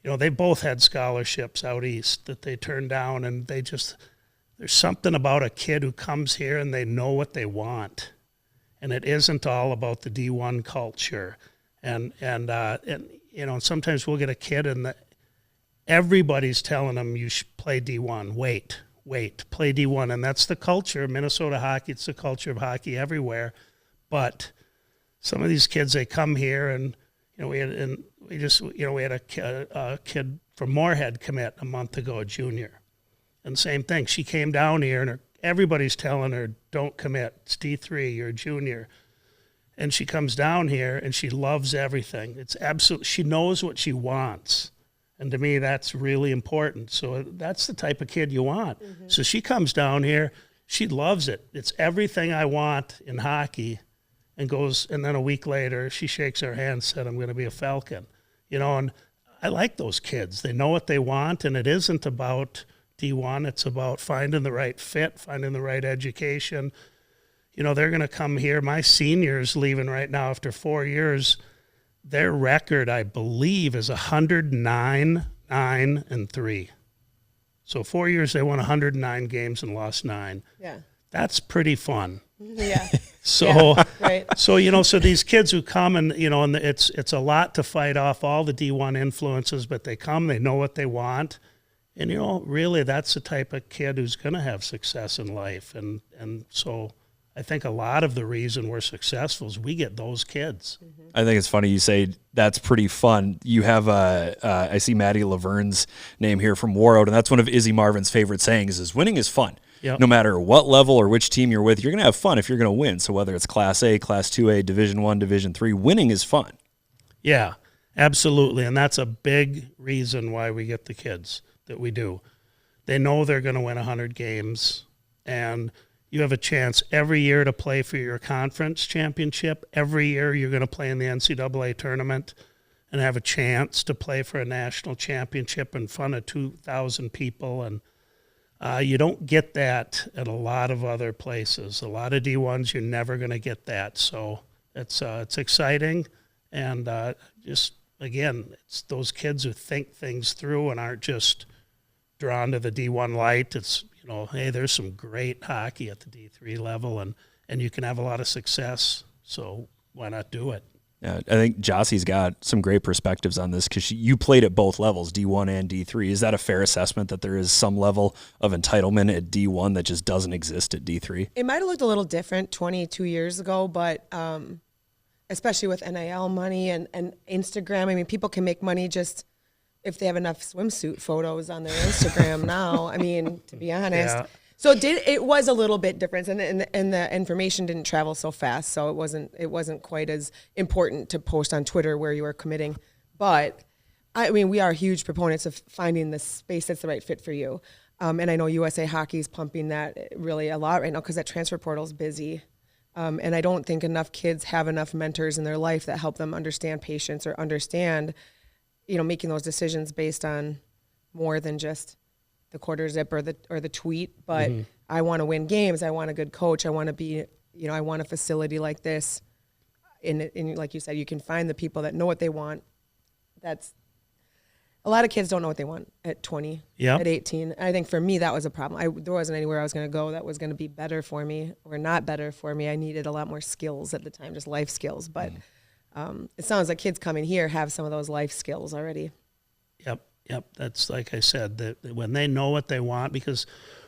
they both had scholarships out east that they turned down, and there's something about a kid who comes here and they know what they want, and it isn't all about the D1 culture, and sometimes we'll get a kid and everybody's telling them you should play D1. Wait, play D1, and that's the culture of Minnesota hockey. It's the culture of hockey everywhere, but some of these kids, they come here and we had a kid from Moorhead commit a month ago, a junior. And same thing, she came down here and everybody's telling her, don't commit, it's D3, you're a junior. And she comes down here and she loves everything. It's absolute, she knows what she wants. And to me, that's really important. So that's the type of kid you want. Mm-hmm. So she comes down here, she loves it. It's everything I want in hockey, and then a week later, she shakes her hand and said, I'm going to be a Falcon. And I like those kids. They know what they want, and it isn't about D1. It's about finding the right fit, finding the right education. They're going to come here. My seniors leaving right now after 4 years, their record, I believe, is 109, 9, and 3. So 4 years, they won 109 games and lost 9. Yeah. That's pretty fun. Yeah. So, yeah, right. So these kids who come and it's a lot to fight off all the D1 influences, but they come, they know what they want, and really that's the type of kid who's going to have success in life, and so I think a lot of the reason we're successful is we get those kids. Mm-hmm. I think it's funny you say that's pretty fun. You have I see Maddie Laverne's name here from Warroad, and that's one of Izzy Marvin's favorite sayings is winning is fun. Yep. No matter what level or which team you're with, you're going to have fun if you're going to win. So whether it's Class A, Class 2A, Division I, Division III, winning is fun. Yeah, absolutely. And that's a big reason why we get the kids that we do. They know they're going to win 100 games, and you have a chance every year to play for your conference championship. Every year you're going to play in the NCAA tournament and have a chance to play for a national championship in front of 2,000 people. And you don't get that at a lot of other places. A lot of D1s, you're never going to get that. So it's exciting. And just, again, it's those kids who think things through and aren't just drawn to the D1 light. It's, hey, there's some great hockey at the D3 level, and you can have a lot of success. So why not do it? Yeah, I think Jossie's got some great perspectives on this because you played at both levels, D1 and D3. Is that a fair assessment that there is some level of entitlement at D1 that just doesn't exist at D3? It might have looked a little different 22 years ago, but especially with NIL money and Instagram, I mean, people can make money just if they have enough swimsuit photos on their Instagram now. I mean, to be honest. Yeah. So it was a little bit different, and the information didn't travel so fast, so it wasn't quite as important to post on Twitter where you were committing. But I mean, we are huge proponents of finding the space that's the right fit for you. And I know USA Hockey is pumping that really a lot right now because that transfer portal is busy. And I don't think enough kids have enough mentors in their life that help them understand patience or understand, making those decisions based on more than just the quarter zip or the tweet, but I want to win games. I want a good coach. I want to be, I want a facility like this. And like you said, you can find the people that know what they want. That's a lot of kids don't know what they want at 20, at 18. I think for me, that was a problem. There wasn't anywhere I was going to go that was going to be better for me or not better for me. I needed a lot more skills at the time, just life skills. But it sounds like kids coming here have some of those life skills already. Yep, that's like I said, that when they know what they want, because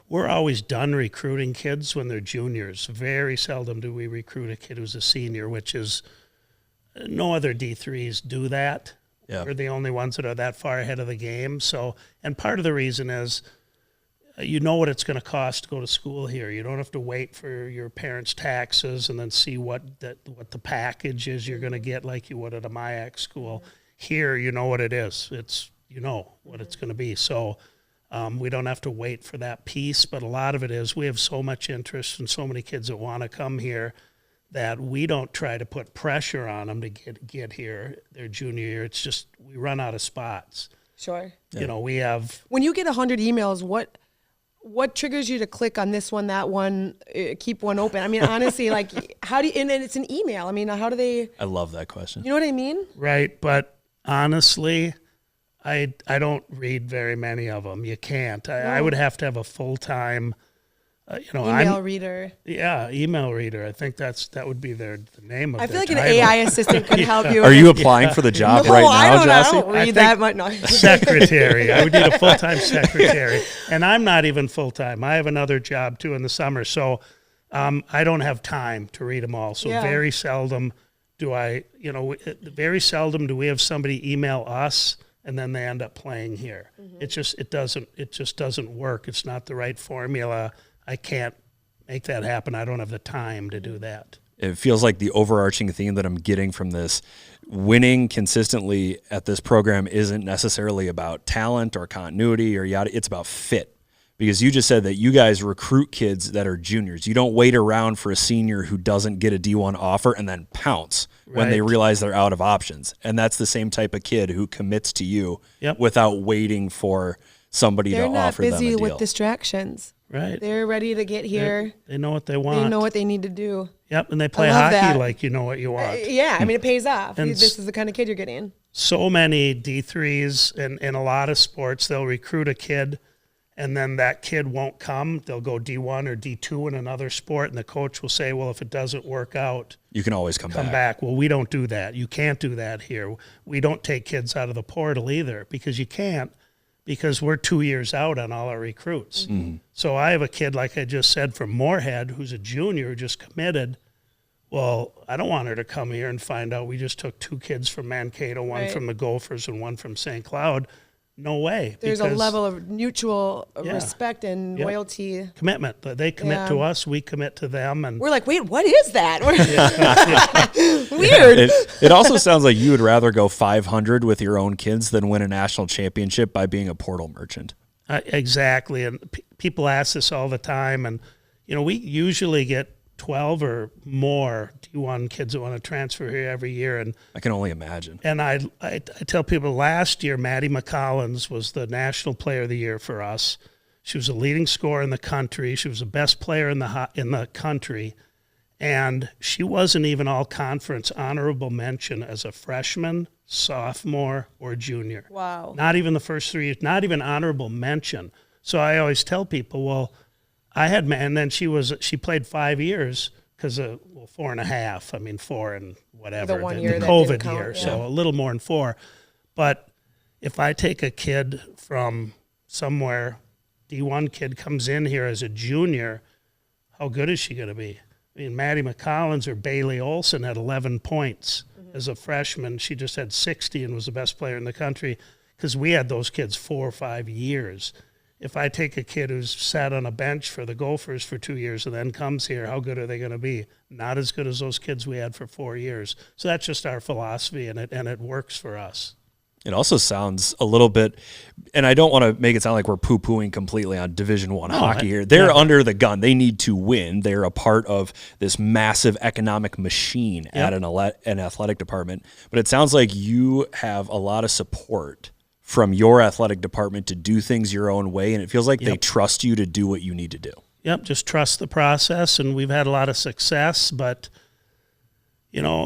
we're always done recruiting kids when they're juniors. Very seldom do we recruit a kid who's a senior, which is no other D3s do that. Yeah. We're the only ones that are that far ahead of the game. So, and part of the reason is you know what it's going to cost to go to school here. You don't have to wait for your parents' taxes and then see what the package is you're going to get like you would at a MIAC school. Here, you know what it is. You know what it's going to be. So We don't have to wait for that piece, but a lot of it is we have so much interest and so many kids that want to come here that we don't try to put pressure on them to get here their junior year. It's just we run out of spots. Sure. You know, we have. When you get 100 emails, what triggers you to click on this one, that one, keep one open? I mean, honestly, like, how do you, and it's an email. I mean, how do they? I love that question. You know what I mean? Right, but honestly, I don't read very many of them. You can't. I would have to have a full-time, Email reader. Yeah, email reader. I think that would be the name of it. I feel like an AI assistant could help you. Are you applying for the job right now, Jesse? I don't read that much. No. Secretary. I would need a full-time secretary. And I'm not even full-time. I have another job, too, in the summer. So I don't have time to read them all. So very seldom do very seldom do we have somebody email us and then they end up playing here. Mm-hmm. It just doesn't work. It's not the right formula. I can't make that happen. I don't have the time to do that. It feels like the overarching theme that I'm getting from this, winning consistently at this program isn't necessarily about talent or continuity or yada. It's about fit. Because you just said that you guys recruit kids that are juniors. You don't wait around for a senior who doesn't get a D1 offer and then pounce when they realize they're out of options. And that's the same type of kid who commits to you without waiting for somebody to offer them a deal. They're not busy with distractions. Right. They're ready to get here. They know what they want. They know what they need to do. Yep, and they play hockey like you know what you want. I mean, it pays off. And this is the kind of kid you're getting. So many D3s in a lot of sports, they'll recruit a kid, and then that kid won't come. They'll go D1 or D2 in another sport, and the coach will say, well, if it doesn't work out, you can always come back. Well, we don't do that. You can't do that here. We don't take kids out of the portal either because you can't. Because we're 2 years out on all our recruits. Mm-hmm. So I have a kid, like I just said, from Moorhead, who's a junior who just committed. Well, I don't want her to come here and find out we just took 2 kids from Mankato, one from the Gophers and one from St. Cloud. No way. There's a level of mutual respect and loyalty. Commitment. They commit to us, we commit to them. And we're like, wait, what is that? Weird. It also sounds like you would rather go 500 with your own kids than win a national championship by being a portal merchant. Exactly. And people ask this all the time. And, we usually get 12 or more D1 kids that want to transfer here every year. And I can only imagine. And I tell people last year, Maddie McCollins was the National Player of the Year for us. She was a leading scorer in the country. She was the best player in the country. And she wasn't even all-conference honorable mention as a freshman, sophomore, or junior. Wow. Not even the first 3 years, not even honorable mention. So I always tell people, well, and then she played 5 years because of 4.5. I mean, 4 and whatever. The 1 year the COVID year, so a little more than 4. But if I take a kid from somewhere, D1 kid comes in here as a junior, how good is she going to be? I mean, Maddie McCollins or Bailey Olson had 11 points as a freshman. She just had 60 and was the best player in the country because we had those kids 4 or 5 years. If I take a kid who's sat on a bench for the Gophers for 2 years and then comes here, how good are they going to be? Not as good as those kids we had for 4 years. So that's just our philosophy, and it works for us. It also sounds a little bit, and I don't want to make it sound like we're pooh-poohing completely on Division I hockey here. They're under the gun. They need to win. They're a part of this massive economic machine at an athletic department. But it sounds like you have a lot of support from your athletic department to do things your own way, and it feels like they trust you to do what you need to do. Yep, just trust the process, and we've had a lot of success, but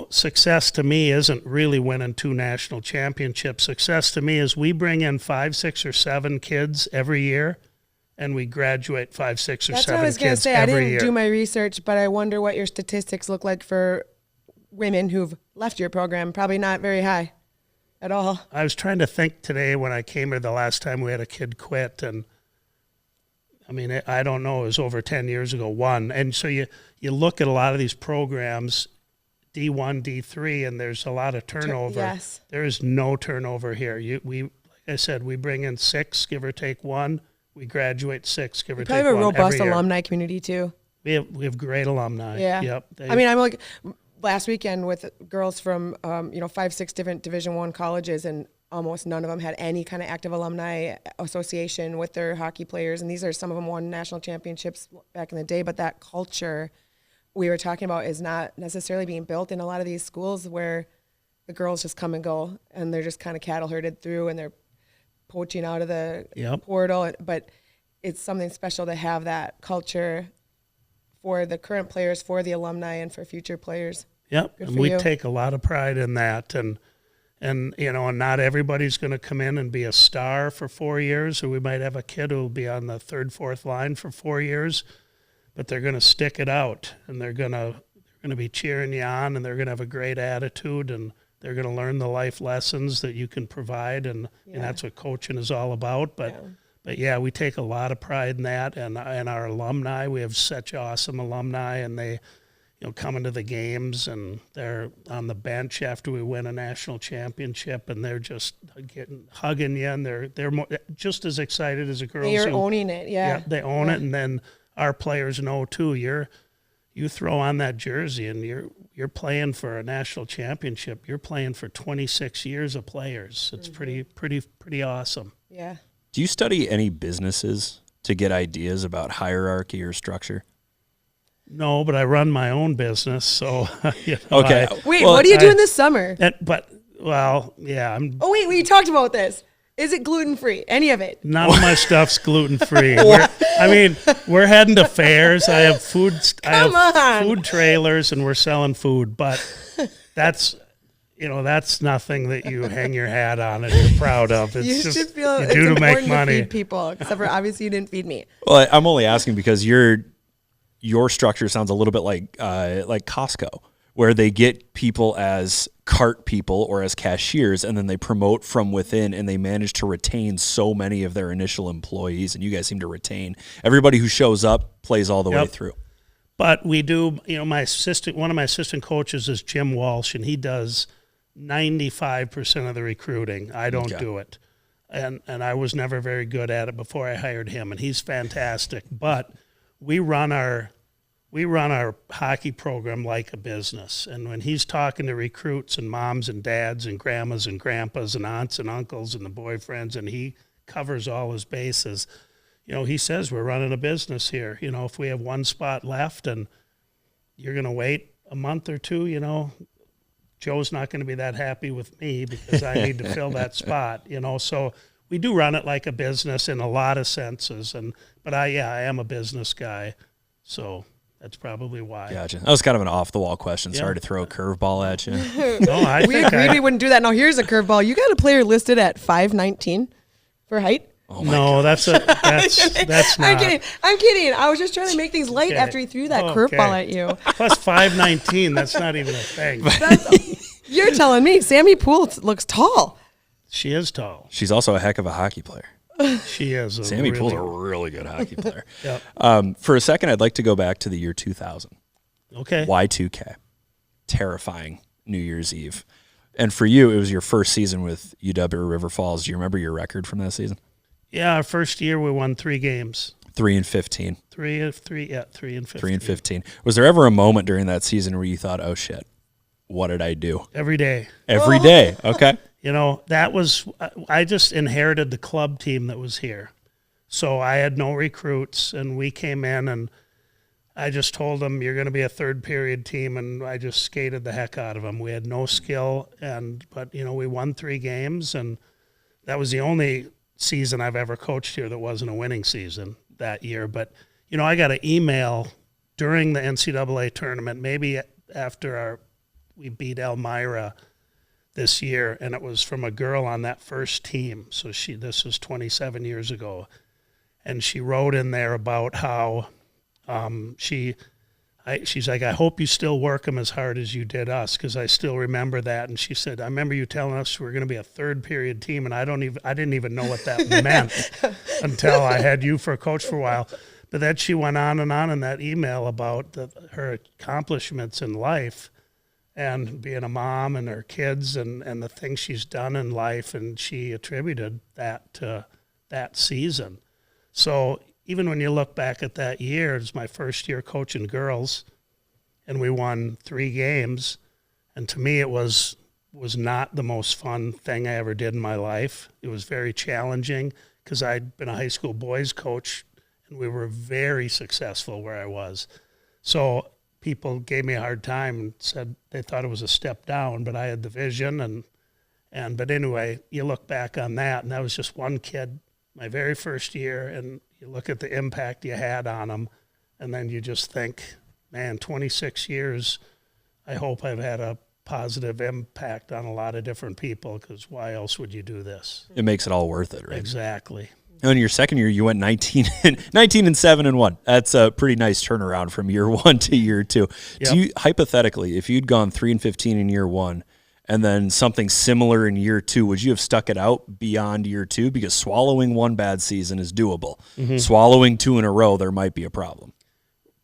success to me isn't really winning 2 national championships. Success to me is we bring in 5, 6, or 7 kids every year, and we graduate 5, 6, or 7 kids every year. That's what I was going to say. I didn't do my research, but I wonder what your statistics look like for women who've left your program. Probably not very high at all. I was trying to think today when I came here the last time we had a kid quit, and I mean, I don't know, it was over 10 years ago, 1. And so you look at a lot of these programs, D1, D3, and there's a lot of turnover. Yes. There is no turnover here. Like I said, we bring in 6, give or take 1. We graduate 6, give or take 1 every year. Probably a robust alumni community, too. We have great alumni. Yeah. Yep. I mean, I'm like, last weekend with girls from, 5, 6 different Division I colleges, and almost none of them had any kind of active alumni association with their hockey players. And these are some of them won national championships back in the day. But that culture we were talking about is not necessarily being built in a lot of these schools where the girls just come and go and they're just kind of cattle herded through and they're poaching out of the portal. But it's something special to have that culture for the current players, for the alumni, and for future players. Yep, and we take a lot of pride in that. And you know, and not everybody's going to come in and be a star for 4 years, or we might have a kid who will be on the third, fourth line for 4 years, but they're going to stick it out, and they're going to be cheering you on, and they're going to have a great attitude, and they're going to learn the life lessons that you can provide, and that's what coaching is all about. But yeah, we take a lot of pride in that, and our alumni. We have such awesome alumni, and they, you know, come into the games, and they're on the bench after we win a national championship, and they're just hugging you, and they're more, just as excited as the girls. They're owning it, they own it, and then our players know too. You throw on that jersey, and you're playing for a national championship. You're playing for 26 years of players. It's pretty awesome. Yeah. Do you study any businesses to get ideas about hierarchy or structure? No, but I run my own business, so you know, okay. Wait, what are you doing this summer? I'm. Oh wait, we talked about this. Is it gluten free? Any of it? None of my stuff's gluten free. We're heading to fairs. I have food. Food trailers, and we're selling food. But that's nothing that you hang your hat on and you're proud of. It's you just should feel you it's do to important make money. To feed people, except for obviously you didn't feed me. Well, I'm only asking because your structure sounds a little bit like Costco, where they get people as cart people or as cashiers, and then they promote from within, and they manage to retain so many of their initial employees. And you guys seem to retain everybody who shows up, plays all the way through. But we do. You know, one of my assistant coaches is Jim Walsh, and he does 95% of the recruiting. I don't do it. And I was never very good at it before I hired him, and he's fantastic. But we run our hockey program like a business. And when he's talking to recruits and moms and dads and grandmas and grandpas and aunts and uncles and the boyfriends, and he covers all his bases, you know, he says we're running a business here. You know, if we have one spot left and you're going to wait a month or two, you know, Joe's not going to be that happy with me because I need to fill that spot, you know. So we do run it like a business in a lot of senses. But I am a business guy, so that's probably why. Gotcha. That was kind of an off-the-wall question. Sorry to throw a curveball at you. No, we agreed we wouldn't do that. Now here's a curveball. You got a player listed at 5'19" for height. Oh no, that's not. I'm kidding. I was just trying to make things light after he threw that curveball at you. Plus 5'19", that's not even a thing. You're telling me Sammy Poole looks tall. She is tall. She's also a heck of a hockey player. She is. Sammy Poole's a really good hockey player. Yep. For a second, I'd like to go back to the year 2000. Okay. Y2K. Terrifying New Year's Eve. And for you, it was your first season with UW River Falls. Do you remember your record from that season? Yeah, our first year we won 3 games. 3-15. 3-15. Was there ever a moment during that season where you thought, oh shit, what did I do? Every day. Every day. Okay. You know, I just inherited the club team that was here. So I had no recruits, and we came in, and I just told them, you're going to be a third period team, and I just skated the heck out of them. We had no skill, but, you know, we won 3 games, and that was the only season I've ever coached here that wasn't a winning season that year. But, you know, I got an email during the NCAA tournament, maybe after we beat Elmira this year, and it was from a girl on that first team. So this was 27 years ago. And she wrote in there about how she's like, I hope you still work them as hard as you did us, because I still remember that. And she said, I remember you telling us we're going to be a third period team, and I didn't even know what that meant until I had you for a coach for a while. But then she went on and on in that email about her accomplishments in life and being a mom and her kids and the things she's done in life, and she attributed that to that season. So even when you look back at that year, it was my first year coaching girls, and we won 3 games. And to me, it was was not the most fun thing I ever did in my life. It was very challenging because I'd been a high school boys coach, and we were very successful where I was. So people gave me a hard time and said they thought it was a step down, but I had the vision. But anyway, you look back on that, and that was just one kid, my very first year, and you look at the impact you had on him, and then you just think, man, 26 years, I hope I've had a positive impact on a lot of different people, because why else would you do this? It makes it all worth it, right? Exactly. In your second year, you went 19 and 7-1. That's a pretty nice turnaround from year 1 to year 2. Yep. Do you, hypothetically, if you'd gone 3-15 in year 1 and then something similar in year 2, would you have stuck it out beyond year 2? Because swallowing one bad season is doable. Mm-hmm. Swallowing 2 in a row, there might be a problem.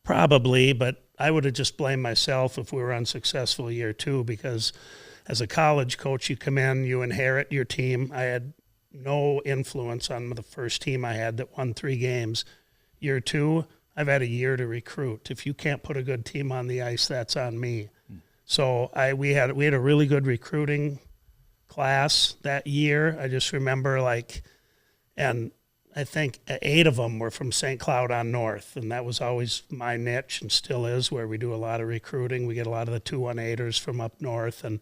Probably, but I would have just blamed myself if we were unsuccessful year 2, because as a college coach, you come in, you inherit your team. I had no influence on the first team I had that won 3 games. Year 2, I've had a year to recruit. If you can't put a good team on the ice, that's on me. So we had a really good recruiting class that year. I just remember and I think 8 of them were from St. Cloud on North, and that was always my niche and still is, where we do a lot of recruiting. We get a lot of the 2-1-8ers from up north. And,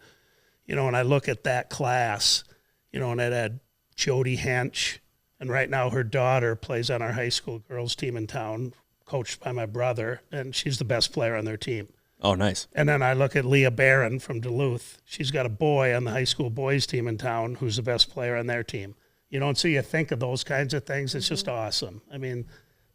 when I look at that class, and it had Jody Hench, and right now her daughter plays on our high school girls team in town, coached by my brother, and she's the best player on their team. Oh, nice. And then I look at Leah Barron from Duluth. She's got a boy on the high school boys team in town who's the best player on their team. And so you think of those kinds of things. It's just awesome. I mean,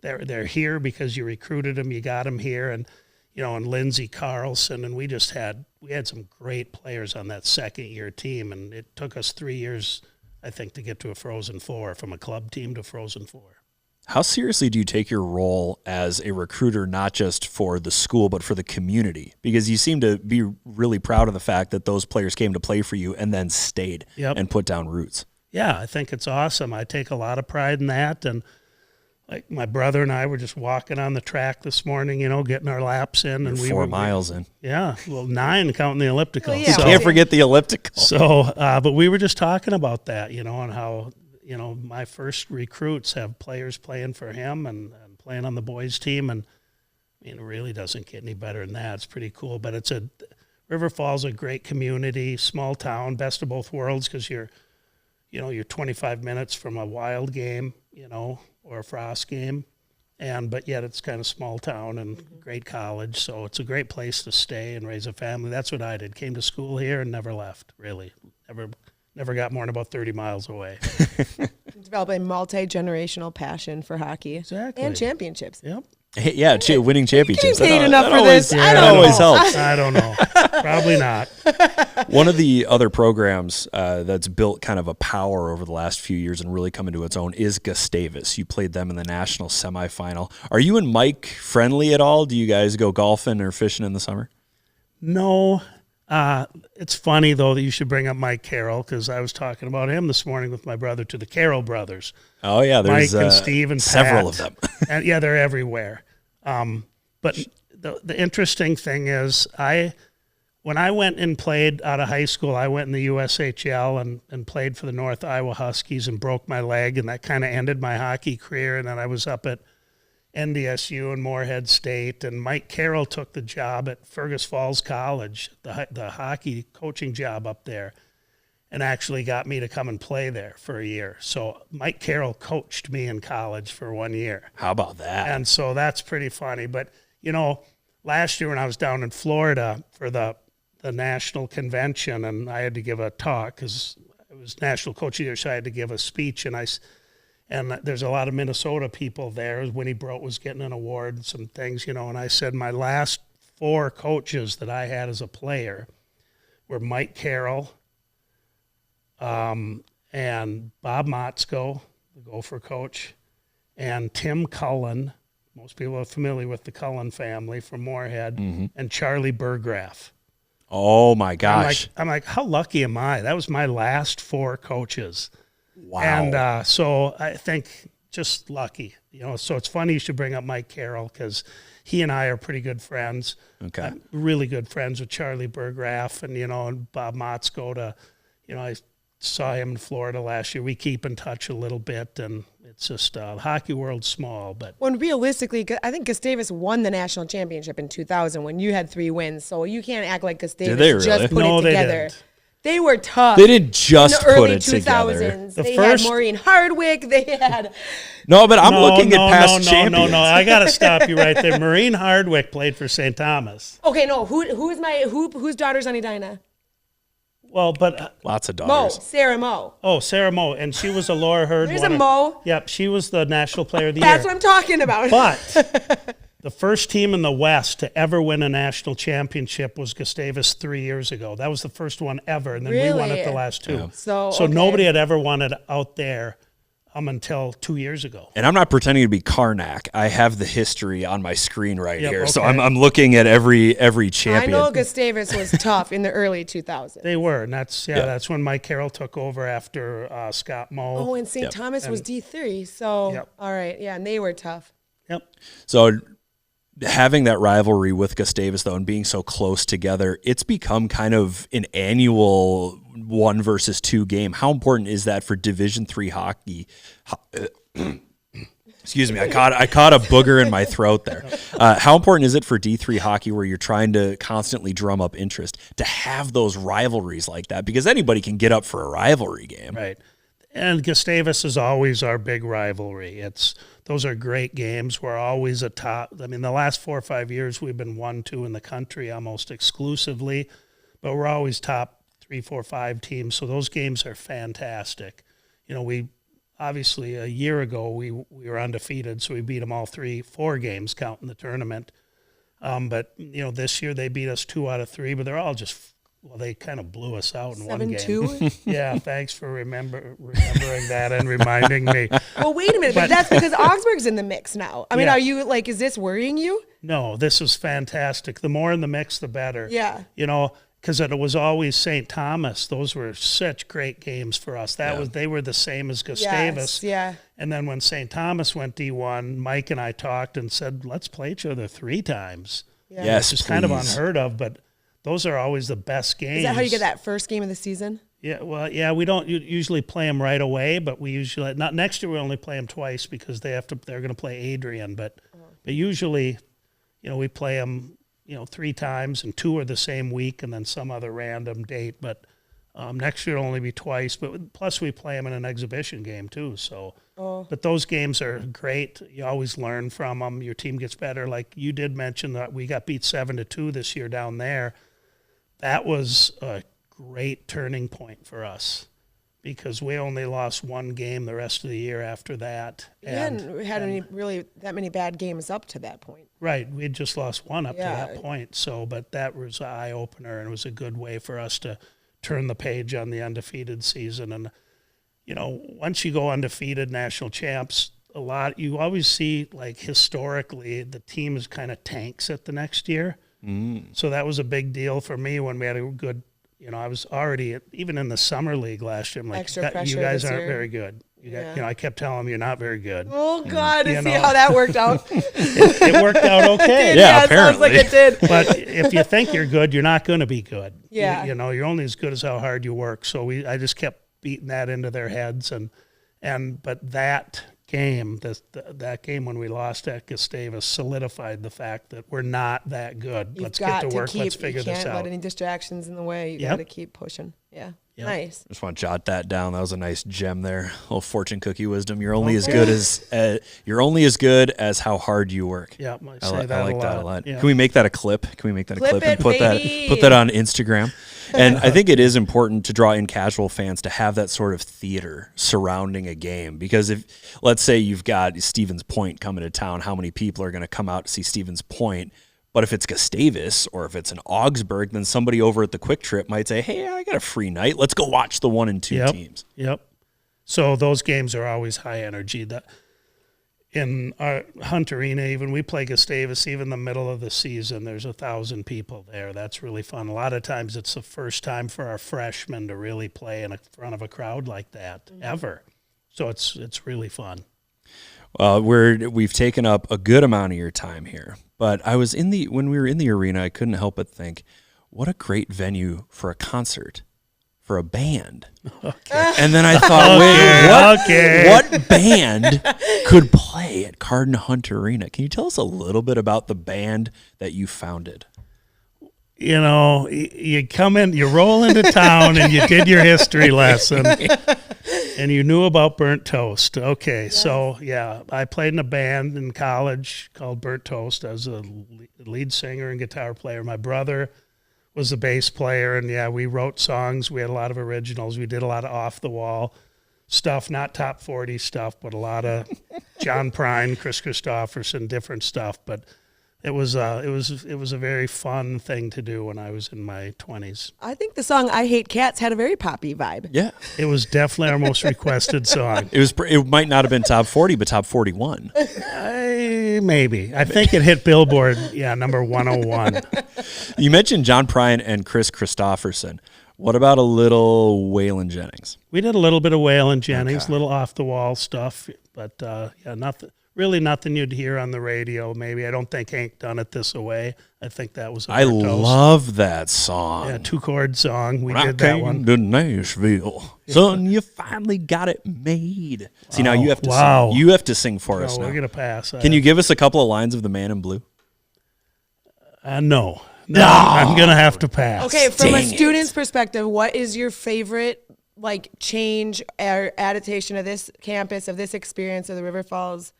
they're here because you recruited them, you got them here, and and Lindsey Carlson, and we had some great players on that second year team, and it took us 3 years, I think, to get to a Frozen Four, from a club team to Frozen Four. How seriously do you take your role as a recruiter, not just for the school, but for the community? Because you seem to be really proud of the fact that those players came to play for you and then stayed and put down roots. Yeah, I think it's awesome. I take a lot of pride in that. And like my brother and I were just walking on the track this morning, getting our laps in. And You're we 4 were miles in. Yeah, well, 9 counting the elliptical. Well, yeah. You can't forget the elliptical. So, but we were just talking about that, and how, my first recruits have players playing for him and playing on the boys team. And it really doesn't get any better than that. It's pretty cool. But River Falls, a great community, small town, best of both worlds, because you're 25 minutes from a Wild game, or a Frost game. But yet it's kind of small town and great college. So it's a great place to stay and raise a family. That's what I did. Came to school here and never left, really. Never got more than about 30 miles away. Develop a multi-generational passion for hockey. Exactly. And championships. Yep. Yeah, winning championships. Getting paid enough for always, this. I that don't always know. helps. I don't know. Probably not. One of the other programs that's built kind of a power over the last few years and really come into its own is Gustavus. You played them in the national semifinal. Are you and Mike friendly at all? Do you guys go golfing or fishing in the summer? No. It's funny, though, that you should bring up Mike Carroll, because I was talking about him this morning with my brother, to the Carroll brothers. Oh, yeah. There's Mike and Steve and several Pat. of them. And yeah, they're everywhere. But the interesting thing is, when I went and played out of high school, I went in the USHL and played for the North Iowa Huskies and broke my leg, and that kind of ended my hockey career. And then I was up at NDSU and Moorhead State, and Mike Carroll took the job at Fergus Falls College, the hockey coaching job up there, and actually got me to come and play there for a year. So Mike Carroll coached me in college for 1 year. How about that? And so that's pretty funny. But, last year when I was down in Florida for the national convention, and I had to give a talk because it was national coaching year, so I had to give a speech, and there's a lot of Minnesota people there. Winnie Brote was getting an award and some things, and I said my last 4 coaches that I had as a player were Mike Carroll and Bob Motzko, the Gopher coach, and Tim Cullen. Most people are familiar with the Cullen family from Moorhead, and Charlie Burgraff. Oh, my gosh. I'm like, how lucky am I? That was my last 4 coaches. Wow. And so I think, just lucky, So it's funny you should bring up Mike Carroll because he and I are pretty good friends. Okay. I'm really good friends with Charlie Bergraff and Bob Motzko. I saw him in Florida last year. We keep in touch a little bit, and it's just hockey world's small. But when realistically, I think Gustavus won the national championship in 2000 when you had 3 wins. So you can't act like Gustavus they really? just put No, it they together. didn't. They were tough. They didn't just in the put early it together. 2000s. The They first- had Maureen Hardwick. They had No, but I'm looking at past No, champions. I got to stop you right there. Maureen Hardwick played for St. Thomas. okay. No, whose daughter's on Edina? Well, but Lots of Mo, daughters. Sarah Mo. Sarah Moe, and she was a Laura Hurd. There's a Mo. Yep, she was the National Player of the That's Year. what I'm talking about. But the first team in the West to ever win a national championship was Gustavus 3 years ago. That was the first one ever, and then we won it Really? the last 2. Yeah. So okay. Nobody had ever won it out there until 2 years ago. And I'm not pretending to be Karnak. I have the history on my screen right Yep, here. So okay. I'm looking at every I champion. know Gustavus was tough in the early 2000s. They were, and that's Yeah. that's when Mike Carroll took over after Scott Moe. Oh, and St. Yep. Thomas was D3. So, Yep. all right. Yeah, and they were tough. Yep. So having that rivalry with Gustavus, though, and being so close together, it's become kind of an annual 1 versus 2 game. How important is that for Division III hockey? Excuse me, I caught a booger in my throat there. How important is it for D3 hockey, where you're trying to constantly drum up interest, to have those rivalries like that? Because anybody can get up for a rivalry game. Right. And Gustavus is always our big rivalry. Those are great games. We're always a top. I mean, the last 4 or 5 years we've been 1-2 in the country almost exclusively, but we're always top 3, 4, 5 teams. So those games are fantastic. We obviously a year ago we were undefeated, so we beat them all 3, 4 games counting the tournament. But this year they beat us 2 out of 3, but they're all just. Well, they kind of blew us out in one game. 7-2? Yeah, thanks for remembering that and reminding me. Well, wait a minute. But that's because Augsburg's in the mix now. I mean, Yeah. are you is this worrying you? No, this is fantastic. The more in the mix, the better. Yeah. Because it was always St. Thomas. Those were such great games for us. They were the same as Gustavus. Yes, yeah. And then when St. Thomas went D1, Mike and I talked and said, let's play each other 3 times. Yeah. Yes, Which is kind of please. unheard of, but those are always the best games. Is that how you get that first game of the season? Yeah, well, yeah, we don't usually play them right away, but we usually not next year. We only play them twice because they're going to play Adrian, but usually, we play them 3 times, and 2 are the same week, and then some other random date. But next year it'll only be twice. But plus we play them in an exhibition game too. So, but those games are great. You always learn from them. Your team gets better. Like you did mention that we got beat 7-2 this year down there. That was a great turning point for us because we only lost 1 game the rest of the year after that. You hadn't had any really that many bad games up to that point. Right. We had just lost 1 up to Yeah. that point. So, but that was an eye-opener, and it was a good way for us to turn the page on the undefeated season. And, once you go undefeated national champs, you always see, like, historically, the team is kind of tanks at the next year. So that was a big deal for me when we had a good, I was already, even in the summer league last year, I'm like, Extra you pressure guys this aren't year." very good. Yeah. I kept telling them you're not very good. Oh God, You to see know. how that worked out. It worked out okay. Yeah, it sounds like it did. But if you think you're good, you're not going to be good. Yeah. You're only as good as how hard you work. So I just kept beating that into their heads, but that game, that game when we lost at Gustavus, solidified the fact that we're not that good. You've Let's got get to work. Let's you figure this can't out. let any distractions in the way. You Yep. got to keep pushing. Yeah. Yep. Nice. Just want to jot that down. That was a nice gem there. A little fortune cookie wisdom. You're only as good as how hard you work. Yeah, I I, say li- that I like a that a lot. lot. Yeah. Can we make that a clip? Can we make that a Clip clip and it, put baby. that on Instagram? And I think it is important to draw in casual fans to have that sort of theater surrounding a game, because if, let's say, you've got Stevens Point coming to town, how many people are going to come out to see Stevens Point? But if it's Gustavus or if it's an Augsburg, then somebody over at the Quick Trip might say, hey, I got a free night. Let's go watch the 1 and 2 teams. Yep. So those games are always high energy. That in our Hunt Arena, even we play Gustavus, even the middle of the season, there's 1,000 people there. That's really fun. A lot of times it's the first time for our freshmen to really play in front of a crowd like that ever. So it's really fun. We've taken up a good amount of your time here, but when we were in the arena, I couldn't help but think, what a great venue for a concert, for a band. Okay. And then I thought, what band could play at Cardin Hunt Arena? Can you tell us a little bit about the band that you founded? You know, you come in, you roll into town, and you did your history lesson, and you knew about Burnt Toast. Okay, yes. So, yeah, I played in a band in college called Burnt Toast as a lead singer and guitar player. My brother was a bass player, and, yeah, we wrote songs. We had a lot of originals. We did a lot of off-the-wall stuff, not top 40 stuff, but a lot of John Prine, Chris Christopherson, different stuff, but it was a very fun thing to do when I was in my 20s. I think the song "I Hate Cats" had a very poppy vibe. Yeah, it was definitely our most requested song. It might not have been top 40, but top 41. Maybe. I think it hit Billboard. Yeah, number 101. You mentioned John Prine and Chris Christopherson. What about a little Waylon Jennings? We did a little bit of Waylon Jennings, little off the wall stuff, but yeah, nothing. Really nothing you'd hear on the radio, maybe. I don't think Hank done it this away. I think that was I love that song. Yeah, 2-chord song. We when did I that came one. to Nashville. Son, you finally got it made. See, now you have to wow. sing. You have to sing for us now. We're going to pass. Can you give us a couple of lines of The Man in Blue? No, I'm going to have to pass. Okay, from Dang a student's perspective, what is your favorite change or adaptation of this campus, of this experience of the River Falls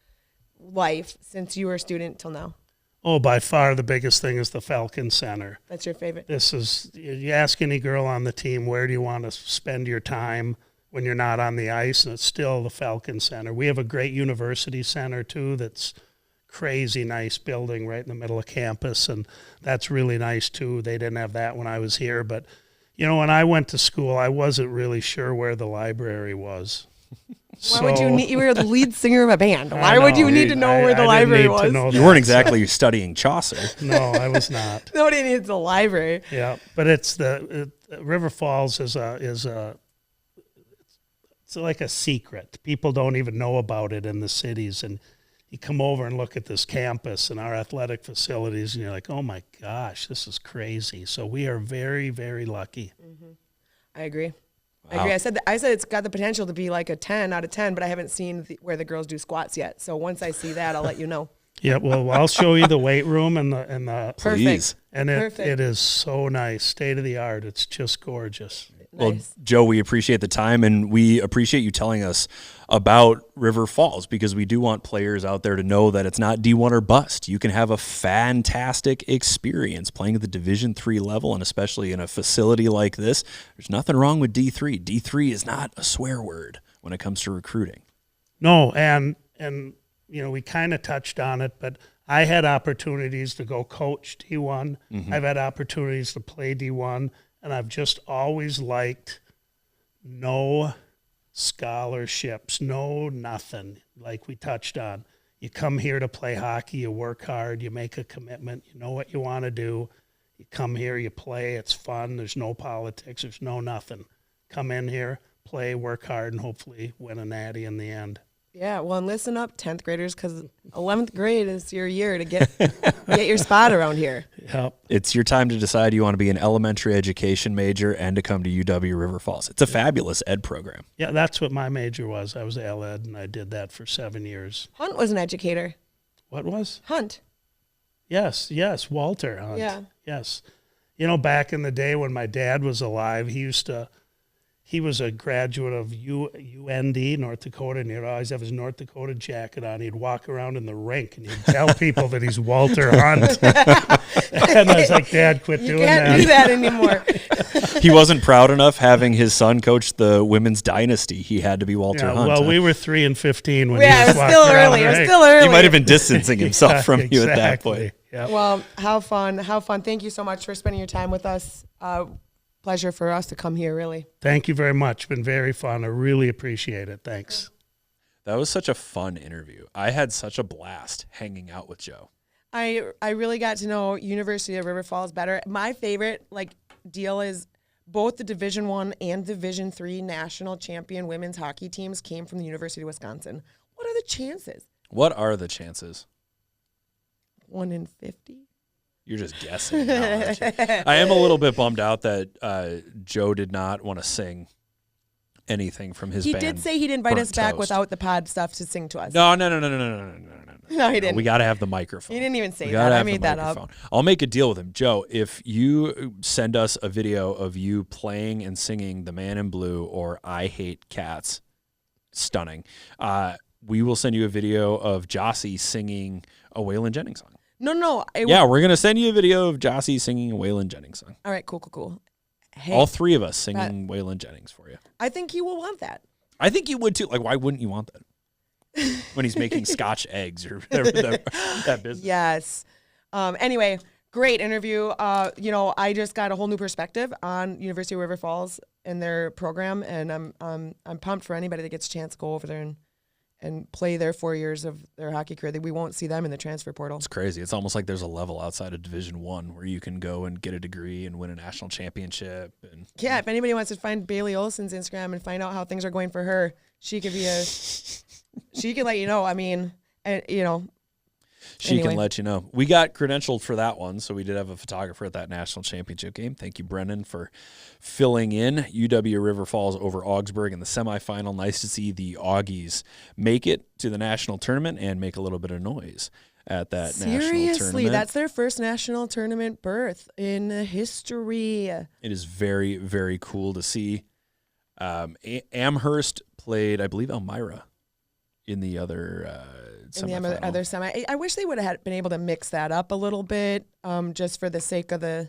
life since you were a student till now? Oh, by far the biggest thing is the Falcon Center. That's your favorite? This is, you ask any girl on the team, where do you want to spend your time when you're not on the ice, and it's still the Falcon Center. We have a great university center, too, that's crazy nice building right in the middle of campus, and that's really nice, too. They didn't have that when I was here, but, you know, when I went to school, I wasn't really sure where the library was. Why would you need? You were the lead singer of a band. Why would you need to know where the library was? You weren't exactly studying Chaucer. No, I was not. Nobody needs a library. Yeah, but it's River Falls is like a secret. People don't even know about it in the cities, and you come over and look at this campus and our athletic facilities, and you're like, oh my gosh, this is crazy. So we are very, very lucky. Mm-hmm. I agree. Wow. I agree. I said it's got the potential to be like a 10 out of 10, but I haven't seen where the girls do squats yet. So once I see that, I'll let you know. Yeah, well, I'll show you the weight room and the perfect. And it is so nice, state of the art. It's just gorgeous. Well, Joe, we appreciate the time, and we appreciate you telling us about River Falls, because we do want players out there to know that it's not D1 or bust. You can have a fantastic experience playing at the Division III level, and especially in a facility like this. There's nothing wrong with D3. D3 is not a swear word when it comes to recruiting. No, and you know, we kind of touched on it, but I had opportunities to go coach D1. Mm-hmm. I've had opportunities to play D1. And I've just always liked no scholarships, no nothing, like we touched on. You come here to play hockey, you work hard, you make a commitment, you know what you want to do. You come here, you play, it's fun, there's no politics, there's no nothing. Come in here, play, work hard, and hopefully win a natty in the end. Yeah, well, and listen up, 10th graders, because 11th grade is your year to get your spot around here. Yep. It's your time to decide you want to be an elementary education major and to come to UW River Falls. It's a fabulous ed program. Yeah, that's what my major was. I was L-Ed, and I did that for 7 years. Hunt was an educator. What was? Hunt. Yes, Walter Hunt. Yeah. Yes. You know, back in the day when my dad was alive, he was a graduate of UND, North Dakota, and he'd always have his North Dakota jacket on. He'd walk around in the rink, and he'd tell people that he's Walter Hunt. And I was like, Dad, quit doing that. You can't do that anymore. He wasn't proud enough having his son coach the women's dynasty. He had to be Walter Hunt. Well, we were 3 and 15 when he was walking around the rink. It was still early. He might have been distancing himself from you at that point. Yep. Well, how fun. Thank you so much for spending your time with us. Pleasure for us to come here, really. Thank you very much. Been very fun. I really appreciate it. Thanks. That was such a fun interview. I had such a blast hanging out with Joe. I really got to know University of River Falls better. My favorite deal is both the Division I and Division III national champion women's hockey teams came from the University of Wisconsin. What are the chances? What are the chances? 1 in 50. You're just guessing now, aren't you? I am a little bit bummed out that Joe did not want to sing anything from his He band. did say he'd invite us Burnt back Toast. without the pod stuff to sing to us. No. No, he didn't. We got to have the microphone. He didn't even say We that. gotta I have the made that up. microphone. I'll make a deal with him. Joe, if you send us a video of you playing and singing The Man in Blue or I Hate Cats, stunning, we will send you a video of Jossie singing a Waylon Jennings song. No. Yeah, we're going to send you a video of Jossie singing a Waylon Jennings song. All right, cool. Hey, All three of us singing Waylon Jennings for you. I think you will want that. I think you would too. Like, why wouldn't you want that? When he's making Scotch eggs or whatever that business. Yes. Anyway, great interview. I just got a whole new perspective on University of River Falls and their program, and I'm pumped for anybody that gets a chance to go over there and play their 4 years of their hockey career. We won't see them in the transfer portal. It's crazy. It's almost like there's a level outside of Division I where you can go and get a degree and win a national championship. And Yeah, if anybody wants to find Bailey Olson's Instagram and find out how things are going for her, she could let you know. I mean, she Anyway. can let you know. We got credentialed for that one, so we did have a photographer at that national championship game. Thank you, Brennan, for filling in. UW River Falls over Augsburg in the semifinal. Nice to see the Augies make it to the national tournament and make a little bit of noise at that national seriously, tournament. that's their first national tournament berth in history. It is very, very cool to see. Amherst played, I believe, Elmira in the other In the semifinal. other semi, I wish they would have been able to mix that up a little bit, just for the sake of the.